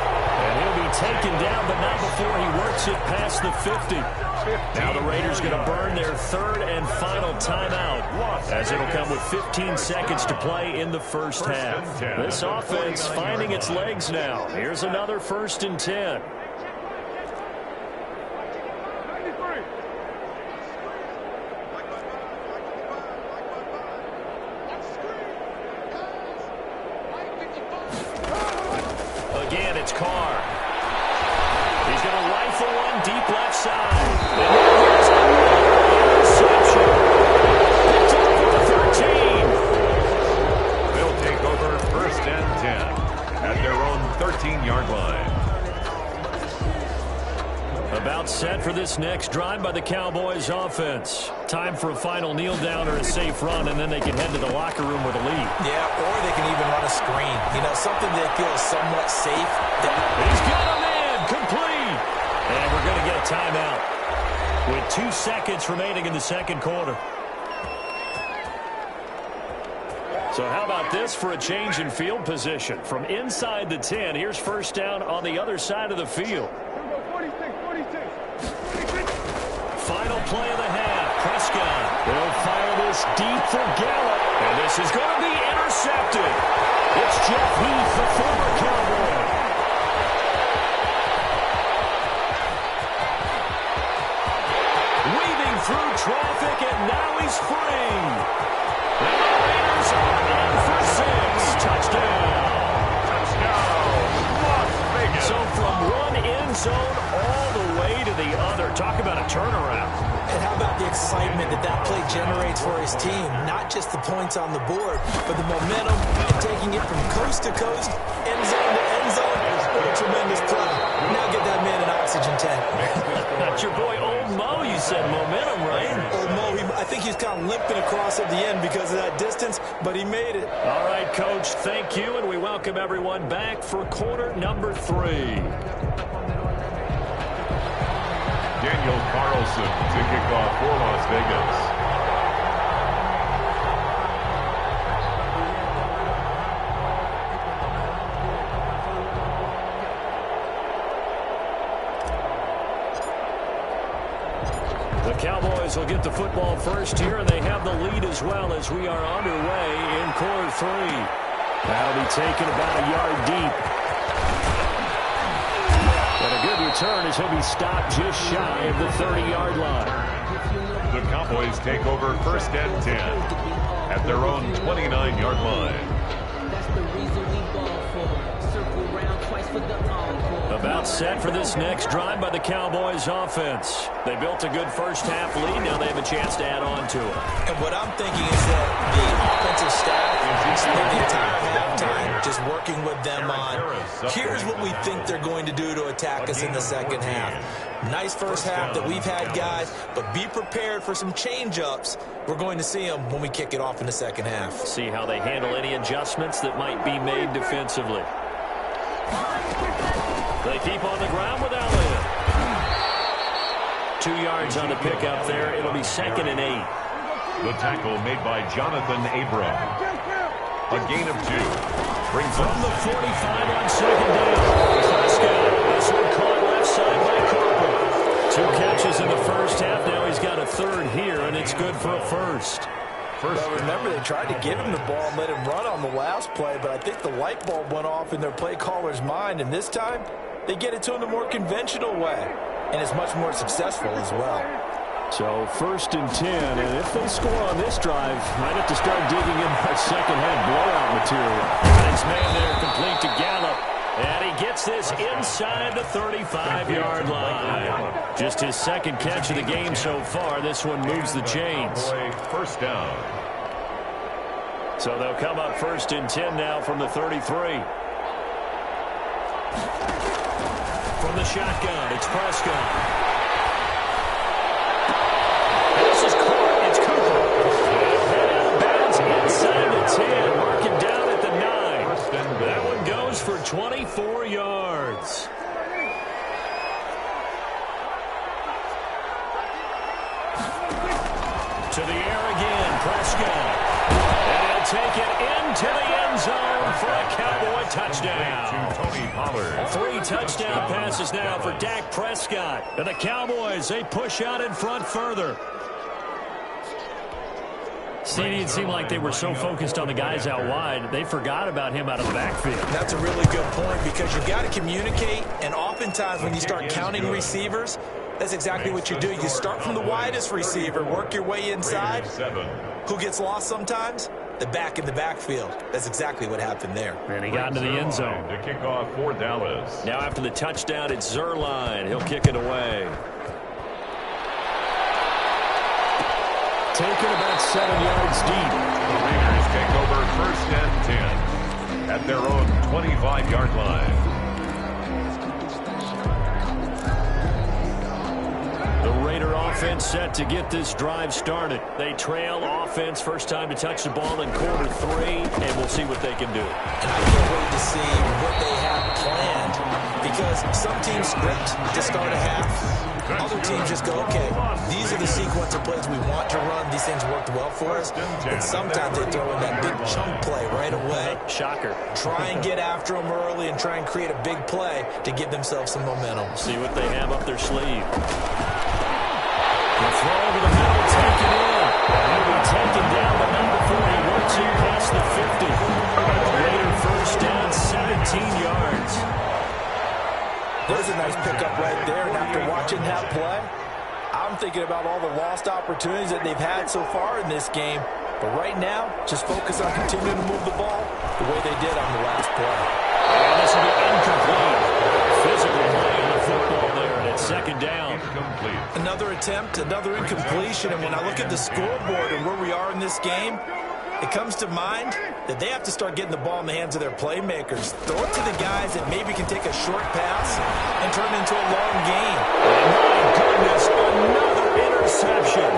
And he'll be taken down, but not before he works it past the 50. Now the Raiders going to burn their 3rd and final timeout as it'll come with 15 seconds to play in the first half. This offense finding its legs now. Here's another 1st and 10. Again, it's Carr. He's going to rifle one deep left side. And here's another interception. Picked off at the 13. They'll take over 1st and 10 at their own 13-yard line. About set for this next drive by the Cowboys offense. Time for a final kneel down or a safe run, and then they can head to the locker room with a lead. Yeah, or they can even run a screen. You know, something that feels somewhat safe. He's got a man, complete. And we're going to get a timeout with 2 seconds remaining in the second quarter. So how about this for a change in field position? From inside the 10, here's 1st down on the other side of the field. Final play of the half. Prescott will fire this deep for Gallup. And this is going to be intercepted. It's Jeff Heath, the former Cowboy. Weaving through traffic, and now he's free. And the Raiders are in for 6. Touchdown. Las Vegas. So from one end zone all the way to the other. Talk about a turnaround. And how about the excitement that play generates for his team? Not just the points on the board, but the momentum and taking it from coast to coast, end zone to end zone. What a tremendous play. Now get that man an oxygen tank. That's your boy Old Mo. You said momentum, right? Old Mo, I think he's kind of limping across at the end because of that distance, but he made it. All right, Coach, thank you, and we welcome everyone back for quarter number 3. Daniel Carlson to kick off for Las Vegas. The Cowboys will get the football first here, and they have the lead as well as we are underway in quarter 3. That'll be taken about a yard deep. And a good return as he'll be stopped just shy of the 30-yard line. The Cowboys take over 1st and 10 at their own 29-yard line. About set for this next drive by the Cowboys offense. They built a good first half lead. Now they have a chance to add on to it. And what I'm thinking is that the offensive staff spent the entire halftime just working with them on, here's what we think they're going to do to attack us in the second half. Nice first half that we've had, guys, but be prepared for some change-ups. We're going to see them when we kick it off in the second half. See how they handle any adjustments that might be made defensively. They keep on the ground with Elliott. 2 yards on the pickup there. It'll be 2nd and 8. The tackle made by Jonathan Abram. A gain of 2. Brings from the 45 on 2nd down. Prescott. This one caught left side by Cooper. 2 catches in the first half. Now he's got a 3rd here, and it's good for a first. Well, remember, they tried to give him the ball and let him run on the last play, but I think the light bulb went off in their play caller's mind, and this time they get it to him the more conventional way, and it's much more successful as well. So 1st and 10, and if they score on this drive, might have to start digging in that second-half blowout material. Nice man there, complete to Gallup. And he gets this inside the 35-yard line. Just his 2nd catch of the game so far. This one moves the chains. First down. So they'll come up 1st and 10 now from the 33. From the shotgun, it's Prescott. This is caught. It's Cooper. And out of bounds inside the 10. Mark him down at the 9. That one goes for 24 yards. To the air again, Prescott. And he'll take it into the end zone for a Cowboy touchdown. Tony Pollard. 3 touchdown passes now for Dak Prescott. And the Cowboys, they push out in front further. It seemed like they were so focused on the guys out wide, they forgot about him out of the backfield. That's a really good point because you got to communicate, and oftentimes when you start counting receivers, that's exactly what you do. You start from the widest receiver, work your way inside. Who gets lost sometimes? The back in the backfield. That's exactly what happened there. And he got into the end zone. To kick off for Dallas. Now after the touchdown, it's Zerline. He'll kick it away. Taken about 7 yards deep. The Raiders take over 1st and 10 at their own 25-yard line. The Raider offense set to get this drive started. They trail offense, first time to touch the ball in Q3, and we'll see what they can do. And I can't wait to see what they have planned because some teams script to start a half. Other teams just go, okay, these are the sequence of plays we want to run. These things worked well for us. And sometimes they throw in that big chunk play right away. Shocker. Try and get after them early and try and create a big play to give themselves some momentum. See what they have up their sleeve. The throw over the middle, taken in. He'll be taken down, but not before he works in past the 50. Raider first down, 17 yards. There's a nice pickup right there, and after watching that play, I'm thinking about all the lost opportunities that they've had so far in this game. But right now, just focus on continuing to move the ball the way they did on the last play. And this will be incomplete. Physical play on the football there, and it's 2nd down. Incomplete. Another attempt, another incompletion, and when I look at the scoreboard and where we are in this game, it comes to mind that they have to start getting the ball in the hands of their playmakers. Throw it to the guys that maybe can take a short pass and turn it into a long gain. And my goodness, another interception.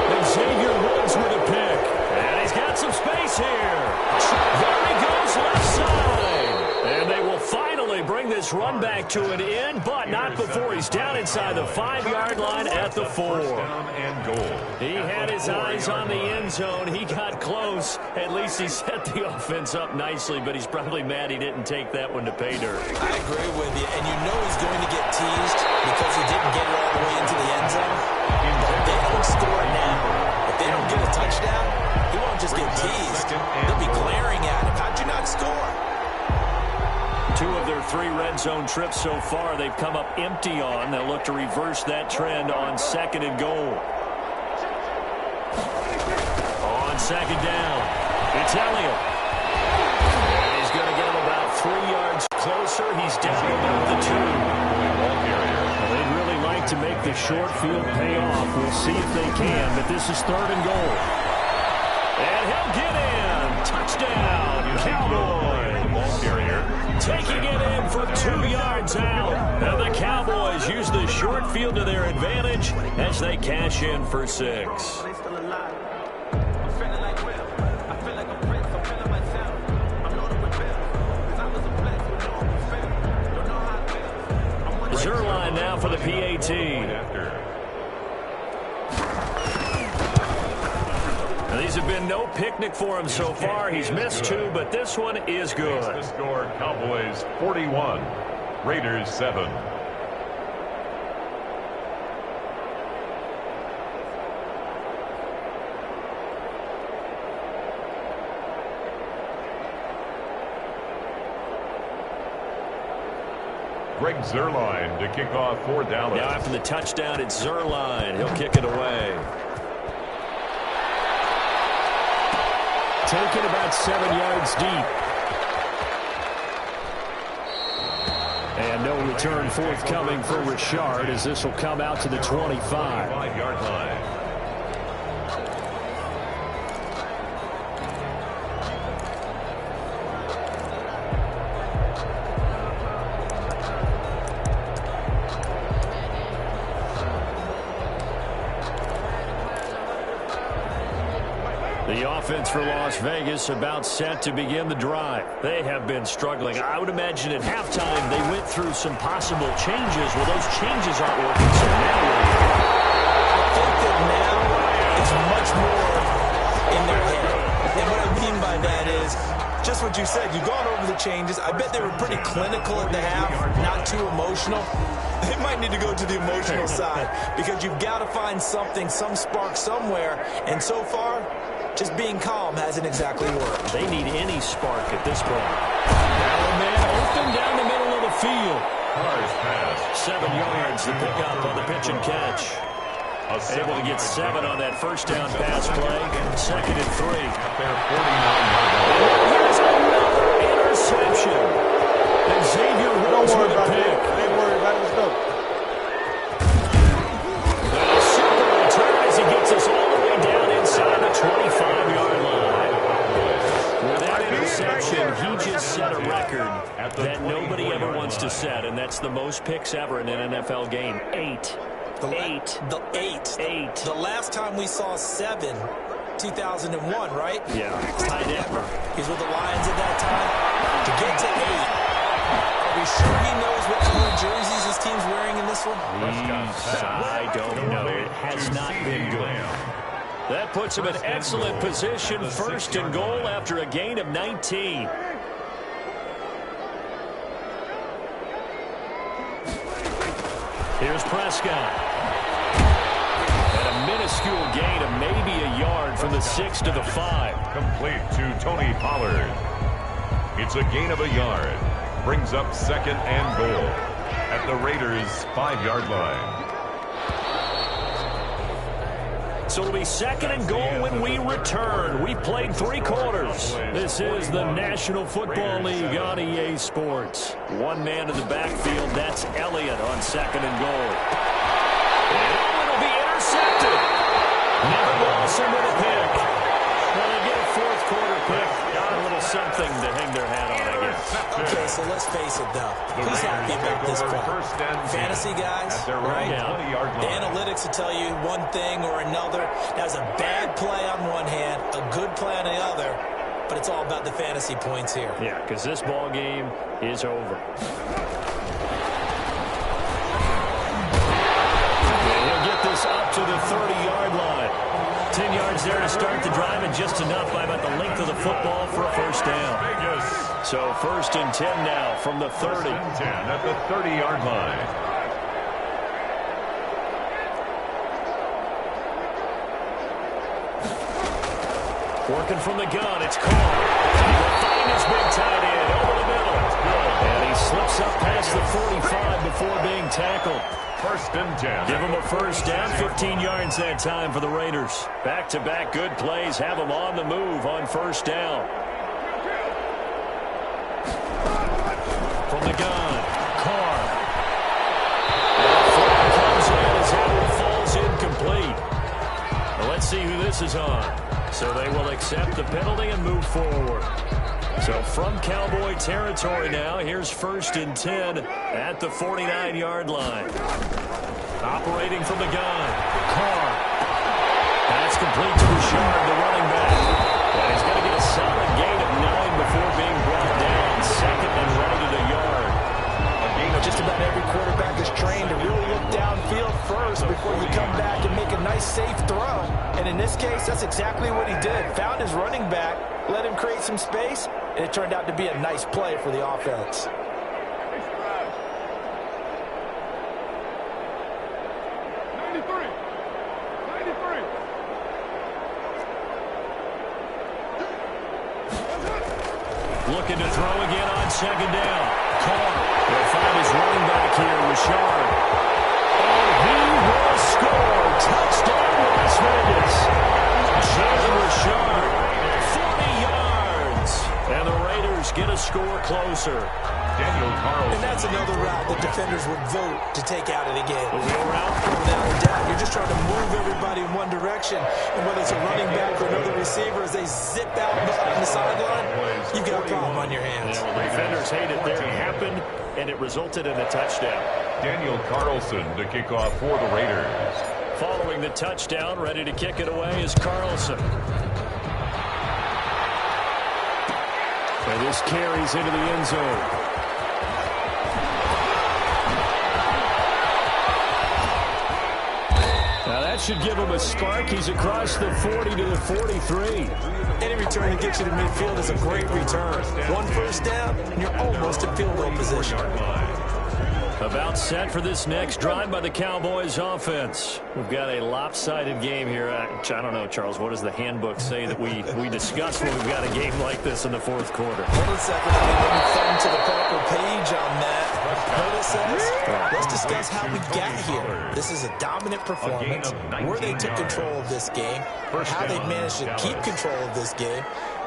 And Xavier Woods with a pick. And he's got some space here. There he goes left side. And they will finally bring this run back to an end, but not before he's down inside the 5-yard line at the 4. Down and goal. He had his eyes on the end zone. He got close. At least he set the offense up nicely, but he's probably mad he didn't take that one to pay dirt. I agree with you, and you know he's going to get teased because he didn't get it all the way into the end zone. But they don't score now. If they don't get a touchdown, he won't just get teased. They'll be glaring at him. How'd you not score? 2 of their 3 red zone trips so far they've come up empty on. They'll look to reverse that trend on 2nd and goal. On 2nd down, it's Elliott. And he's going to get him about 3 yards closer. He's down about the 2. Well, they'd really like to make the short field pay off. We'll see if they can, but this is 3rd and goal. And he'll get in. Touchdown, Cowboys. Ball carrier. Taking it in for 2 2 yards out. And the Cowboys use the short field to their advantage as they cash in for 6. Zerline now for the PAT. Now, these have been no picnic for him so far. He's missed 2, but this one is good. The score, Cowboys 41, Raiders 7. Greg Zerline to kick off for Dallas. Now after the touchdown, it's Zerline. He'll kick it away. Taken about 7 yards deep. And no return forthcoming for Richard as this will come out to the 25. 5-yard line. The offense for Las Vegas about set to begin the drive. They have been struggling. I would imagine at halftime they went through some possible changes. Well, those changes aren't working, so now I think that now it's much more in their head. And what I mean by that is just what you said. You've gone over the changes. I bet they were pretty clinical at the half, not too emotional. They might need to go to the emotional side because you've got to find something, some spark somewhere. And so far, just being calm hasn't exactly worked. They need any spark at this point. Now a man open down the middle of the field. Carr's pass. 7 yards, the pickup on the pitch and catch. Able to get 7 on that first down pass play. 2nd and 3. At their 49-yard line. Here's another interception. And Xavier Rhodes with a pick. Ain't worried about it. Let's go. A super return as he gets us all the way down inside the 25-yard line. With that interception, he just set a record that nobody ever wants to set, and that's the most picks ever in an NFL game. 8. The last time we saw 7, 2001, right? Yeah. Tied ever. He's with the Lions at that time. To get to 8, are we sure he knows what color jerseys his team's wearing in this one? I don't know. It has not been good. That puts him in excellent position. 1st and goal after a gain of 19. Here's Prescott. And a minuscule gain of maybe a yard from the 6 to the 5. Complete to Tony Pollard. It's a gain of a yard. Brings up 2nd and goal at the Raiders' 5-yard line. So it'll be 2nd and goal when we return. We've played 3 quarters. This is the National Football League on EA Sports. One man in the backfield. That's Elliott on 2nd and goal. And it'll be intercepted. Never lost him with a pick. Well, they get a 4th quarter pick. A little something to hang their hat on, I guess. Okay, so let's face it, though. Who's happy about this play? Fantasy guys, right? The analytics will tell you one thing or another. That's a bad play on one hand, a good play on the other, but it's all about the fantasy points here. Yeah, because this ball game is over. And he'll get this up to the 30-yard line. 10 yards there to start the drive, and just enough by about the length of the football for a 1st down. So 1st and 10 now from the 30. 1st and 10 at the 30-yard line. Working from the gun, it's Carr. He'll find his big tight end over the middle. And he slips up past the 45 before being tackled. 1st and 10. Give him a 1st down, 15 yards that time for the Raiders. Back-to-back good plays have them on the move on 1st down. From the gun, Carr. And the flag comes in as that one falls incomplete. Well, let's see who this is on. So they will accept the penalty and move forward. So from Cowboy territory now, here's 1st and 10 at the 49-yard line. Operating from the gun, Carr. That's complete to Bouchard, the running back. And he's going to get a solid gain of 9 before being brought down. 2nd and right at a yard. Just about every quarterback is trained to really look downfield first before you come back and make a nice, safe throw. And in this case, that's exactly what he did. Found his running back, let him create some space, and it turned out to be a nice play for the offense. Looking to throw again on 2nd down. Carr will find his running back here, Richard. And he will score. Touchdown, Las Vegas. Jalen Richard, 40 yards. And the Raiders get a score closer. Daniel Carlson. And that's another route that defenders would vote to take out of the game. The wheel route. Without a doubt, you're just trying to move everybody in one direction. And whether it's a running back or another receiver, as they zip out on the sideline, you've got a problem on your hands. Yeah, well, the defenders hate it there. It happened, and it resulted in a touchdown. Daniel Carlson to kick off for the Raiders. Following the touchdown, ready to kick it away is Carlson. And this carries into the end zone. Now that should give him a spark. He's across the 40 to the 43. Any return to get you to midfield is a great return. 1 first down, and you're almost in field goal position. About set for this next drive by the Cowboys offense. We've got a lopsided game here. I don't know, Charles, what does the handbook say that we discuss when we've got a game like this in the 4th quarter? Hold on a second. Let me thumb to the proper page on that. Notice says, let's discuss how we got here. This is a dominant performance, where they took control of this game, how they managed to keep control of this game,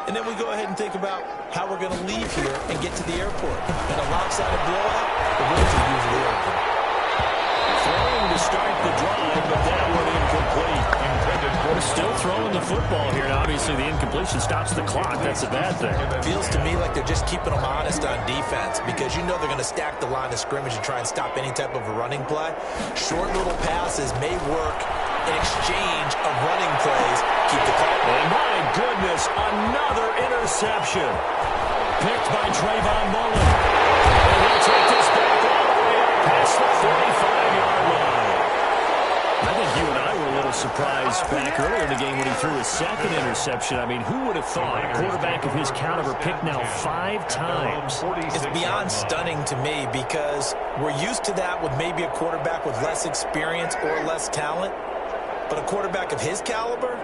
and then we go ahead and think about how we're going to leave here and get to the airport. In a lopsided blowout, the wins are usually open. Throwing to start the drive, but that one incomplete. Still throwing the football here. Now, obviously, the incompletion stops the clock. That's a bad thing. Feels to me like they're just keeping them honest on defense, because you know they're going to stack the line of scrimmage and try and stop any type of a running play. Short little passes may work in exchange of running plays. Keep the clock. And my goodness, another interception. Picked by Trayvon Mullen. And he'll take this back all the way up past the 45-yard line. I think you and I were a little surprised back earlier in the game when he threw his 2nd interception. I mean, who would have thought a quarterback of his caliber picked now 5 times? It's beyond stunning to me, because we're used to that with maybe a quarterback with less experience or less talent. But a quarterback of his caliber,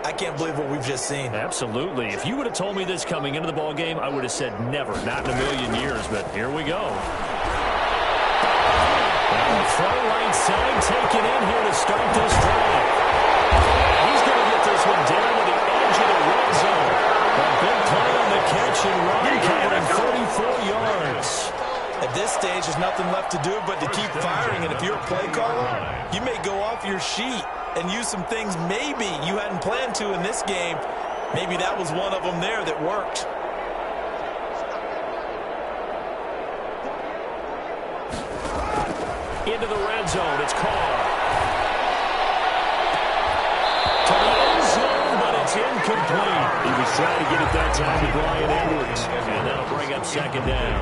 I can't believe what we've just seen. Absolutely. If you would have told me this coming into the ball game, I would have said never, not in a million years. But here we go. Throw right side taken in here to start this drive. He's going to get this one down to the edge of the red zone. A big play on the catch and run, covering 34 yards. At this stage, there's nothing left to do but to keep firing. And if you're a play caller, you may go off your sheet and use some things maybe you hadn't planned to in this game. Maybe that was one of them there that worked. Into the red zone, it's Carr. To the end zone, but it's incomplete. He was trying to get it that time to Brian Edwards. And that'll bring up 2nd down.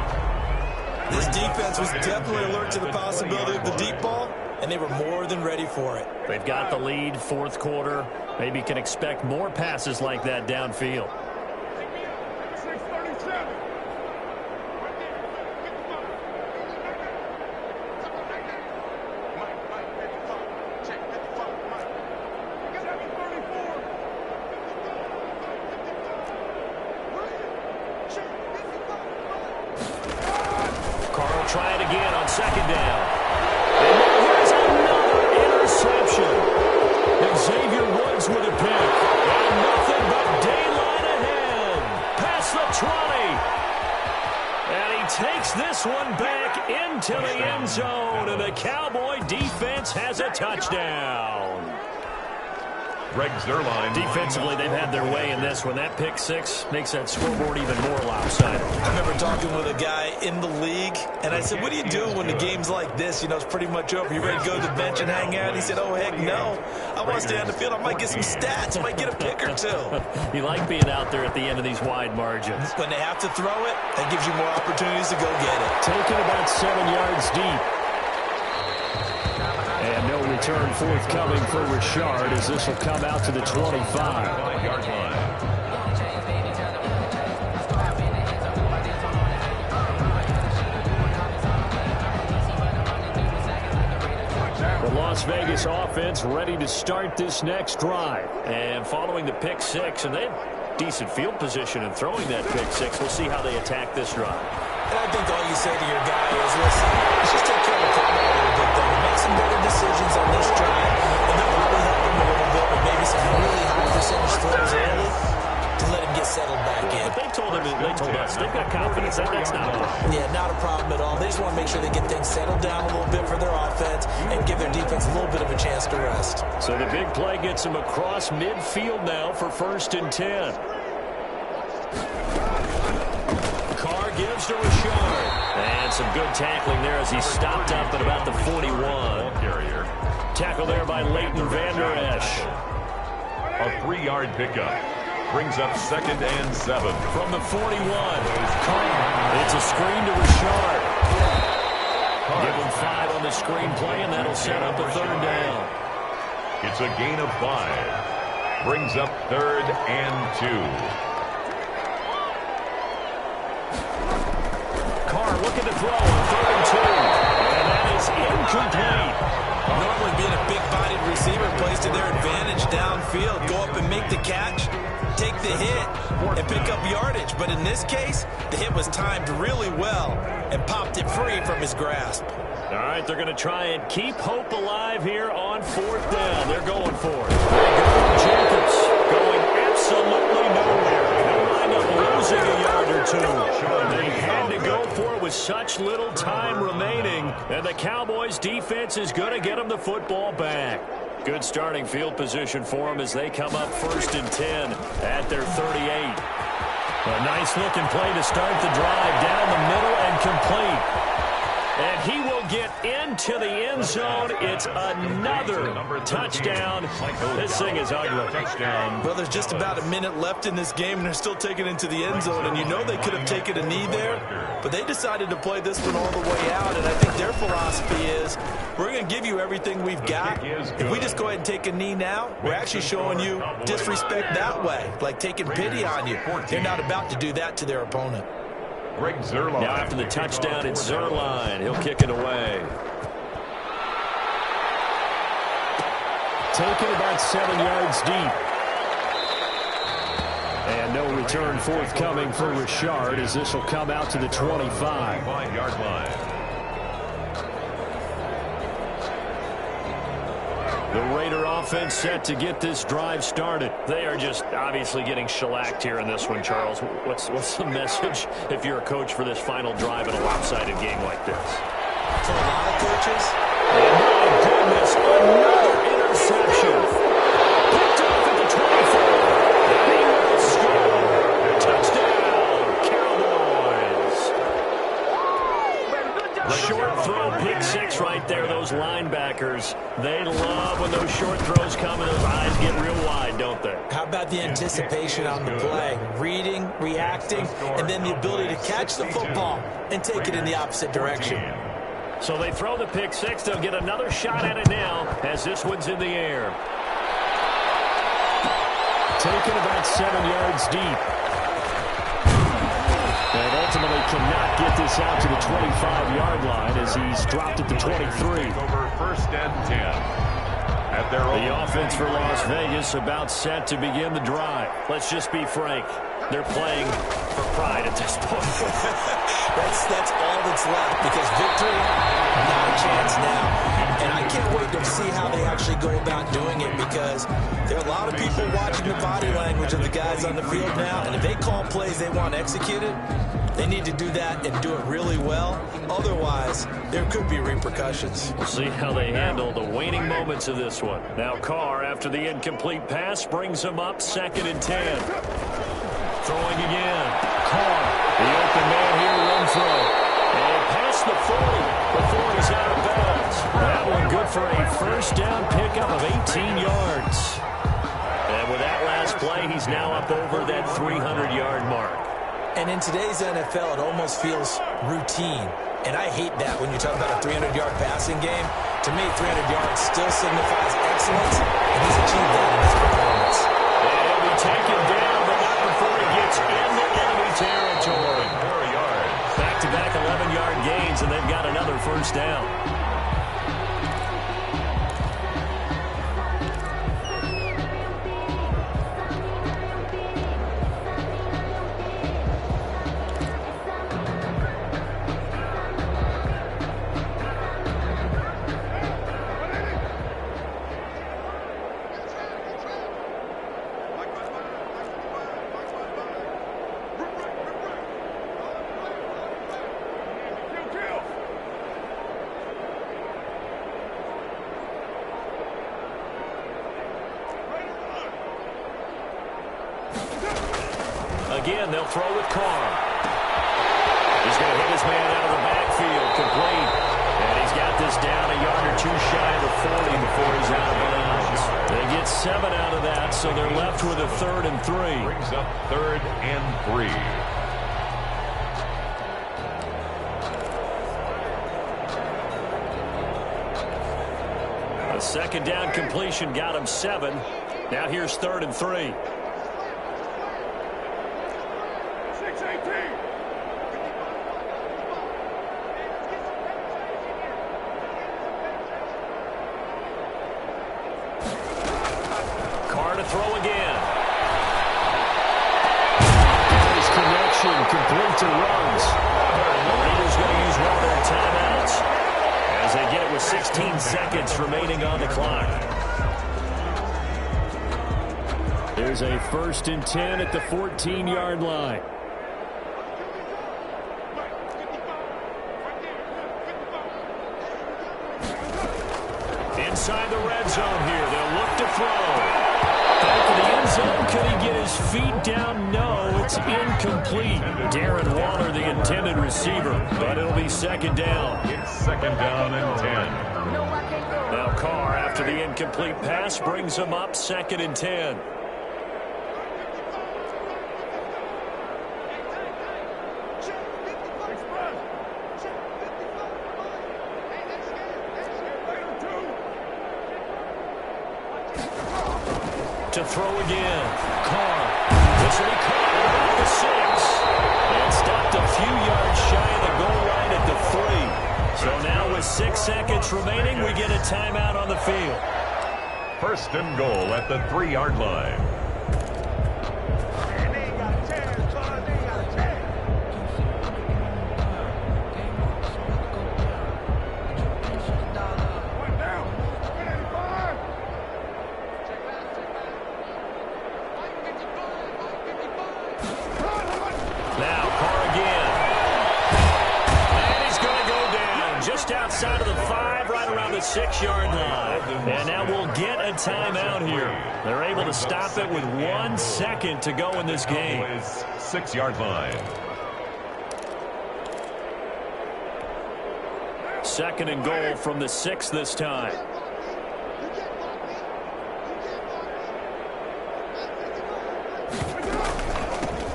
This defense was definitely alert to the possibility of the deep ball, and they were more than ready for it. They've got the lead, 4th quarter. Maybe can expect more passes like that downfield. Carl try it again on 2nd down. And now here's another interception. Xavier Woods with a pick. And nothing but daylight ahead. Past the 20. And he takes this one back into the end zone. And the Cowboy defense has a touchdown. Greg Zuerlein. Defensively, they've had their way in this one. That pick six makes that scoreboard even more lopsided. I remember talking with a guy in the league, and I said, what do you do when the game's like this? You know, it's pretty much over. You ready to go to the bench and hang out? He said, oh, heck no. I want to stay on the field. I might get some stats. I might get a pick or two. You like being out there at the end of these wide margins. When they have to throw it, that gives you more opportunities to go get it. Taken about 7 yards deep. And no return forthcoming for Richard as this will come out to the 25-yard line. The Las Vegas offense ready to start this next drive. And following the pick six, and they have decent field position in throwing that pick six. We'll see how they attack this drive. And I think all you say to your guy is, listen, let's just take care of the football a little bit, though. Make some better decisions on this drive, and they'll probably help him a little bit with maybe some really high percentage throws early to let him get settled back in. But they told us they've got confidence. That's not a problem. Yeah, not a problem at all. They just want to make sure they get things settled down a little bit for their offense and give their defense a little bit of a chance to rest. So the big play gets him across midfield now for 1st and 10. Carr gives to Richard. And some good tackling there as he stopped up at about the 41. Tackle there by Leighton Vander Esch. A 3-yard pickup. Brings up 2nd and 7. From the 41. Carr. It's a screen to Richard. Give him 5 on the screen play, and that'll set up a 3rd down. It's a gain of 5. Brings up 3rd and 2. Looking to throw on 3rd and 2. And that is incomplete. Normally being a big-bodied receiver plays to their advantage downfield. Go up and make the catch, take the hit, and pick up yardage. But in this case, the hit was timed really well and popped it free from his grasp. All right, they're going to try and keep hope alive here on 4th down. They're going for it. Jacobs going absolutely nowhere. They wind up losing a yard or two. They had to go for it with such little time remaining, and the Cowboys' defense is going to get them the football back. Good starting field position for them as they come up 1st and 10 at their 38. A nice-looking play to start the drive down the middle and complete. And he will get into the end zone. It's another touchdown. This thing is ugly. Well, there's just about a minute left in this game, and they're still taking it into the end zone. And you know they could have taken a knee there, but they decided to play this one all the way out. And I think their philosophy is, we're going to give you everything we've got. If we just go ahead and take a knee now, we're actually showing you disrespect that way, like taking pity on you. They're not about to do that to their opponent. Greg Zuerlein. Now after the touchdown, it's Zuerlein. He'll kick it away. Taken about 7 yards deep. And no return forthcoming for Richard as this will come out to the 25-yard line. The Raider offense set to get this drive started. They are just obviously getting shellacked here in this one, Charles. What's the message if you're a coach for this final drive in a lopsided game like this? For a lot of coaches. And my goodness, another interception. Picked off at the 24. And he will score. Touchdown, Cowboys. Short throw, pick six right there. Those linebackers, they love when those short throws come and those eyes get real wide, don't they? How about the anticipation on the play? Reading, reacting, and then the ability to catch the football and take it in the opposite direction. So they throw the pick six. They'll get another shot at it now as this one's in the air. Taken about 7 yards deep. And ultimately cannot get this out to the 25-yard line as he's dropped at the 23. Over 1st and 10. At their the offense for Las Vegas about set to begin the drive. Let's just be frank. They're playing for pride at this point. that's all that's left, because victory, not a chance now. And I can't wait to see how they actually go about doing it, because there are a lot of people watching the body language of the guys on the field now, and if they call plays they want executed, they need to do that and do it really well. Otherwise, there could be repercussions. We'll see how they handle the waning moments of this one. Now Carr, after the incomplete pass, brings him up 2nd and 10. Throwing again. Carr, the open man here, run throw. And past the 40 before he's out of bounds. That one good for a first down pickup of 18 yards. And with that last play, he's now up over that 300-yard mark. And in today's NFL, it almost feels routine. And I hate that when you talk about a 300-yard passing game. To me, 300 yards still signifies excellence, and he's achieved that in his performance. And he'll be taken down, but not before he gets into enemy territory. 4 yards. Back-to-back 11-yard gains, and they've got another first down. Again, they'll throw with Carr. He's going to hit his man out of the backfield, complete. And he's got this down a yard or two shy of the 40 before he's out of bounds. They get 7 out of that, so they're left with a 3rd and 3. Brings up 3rd and 3. A 2nd down completion got him 7. Now here's 3rd and 3. Throw again. His connection complete to runs. The Raiders going to use one of their timeouts as they get it with 16 seconds remaining on the clock. There's a 1st and 10 at the 14-yard line. Inside the red zone here. They'll look to throw. Back to the end zone. Could he get his feet down? No, it's incomplete. Darren Waller, the intended receiver, but it'll be 2nd down. It's 2nd down and 10. Now Carr, after the incomplete pass, brings him up 2nd and 10. To throw again. Carr. This will be caught at about the 6. And stopped a few yards shy of the goal line at the 3. So now with 6 seconds remaining, we get a timeout on the field. 1st and goal at the 3-yard line. Outside of the 5, right around the 6-yard line. And now we'll get a timeout here. They're able to stop it with 1 second to go in this game. 6-yard line. 2nd and goal from the 6 this time.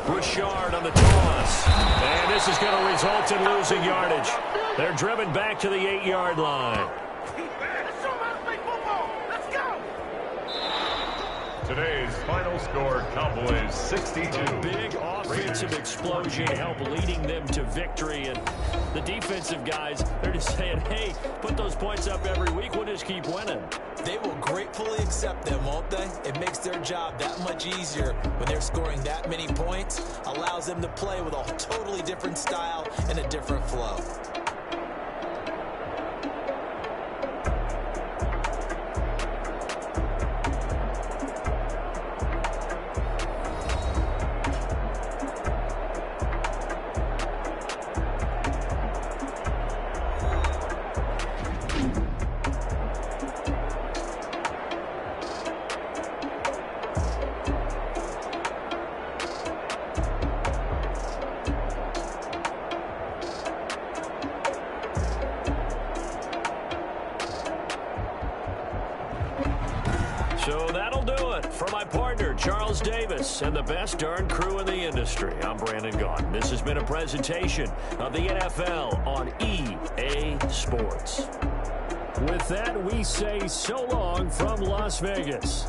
Richard on the toss. And this is going to result in losing yardage. They're driven back to the 8-yard line. Today's final score. score, Cowboys 62. Big offensive explosion help leading them to victory. And the defensive guys, they're just saying, hey, put those points up every week. We'll just keep winning. They will gratefully accept them, won't they? It makes their job that much easier when they're scoring that many points. Allows them to play with a totally different style and a different flow. So that'll do it for my partner, Charles Davis, and the best darn crew in the industry. I'm Brandon Gaudin. This has been a presentation of the NFL on EA Sports. With that, we say so long from Las Vegas.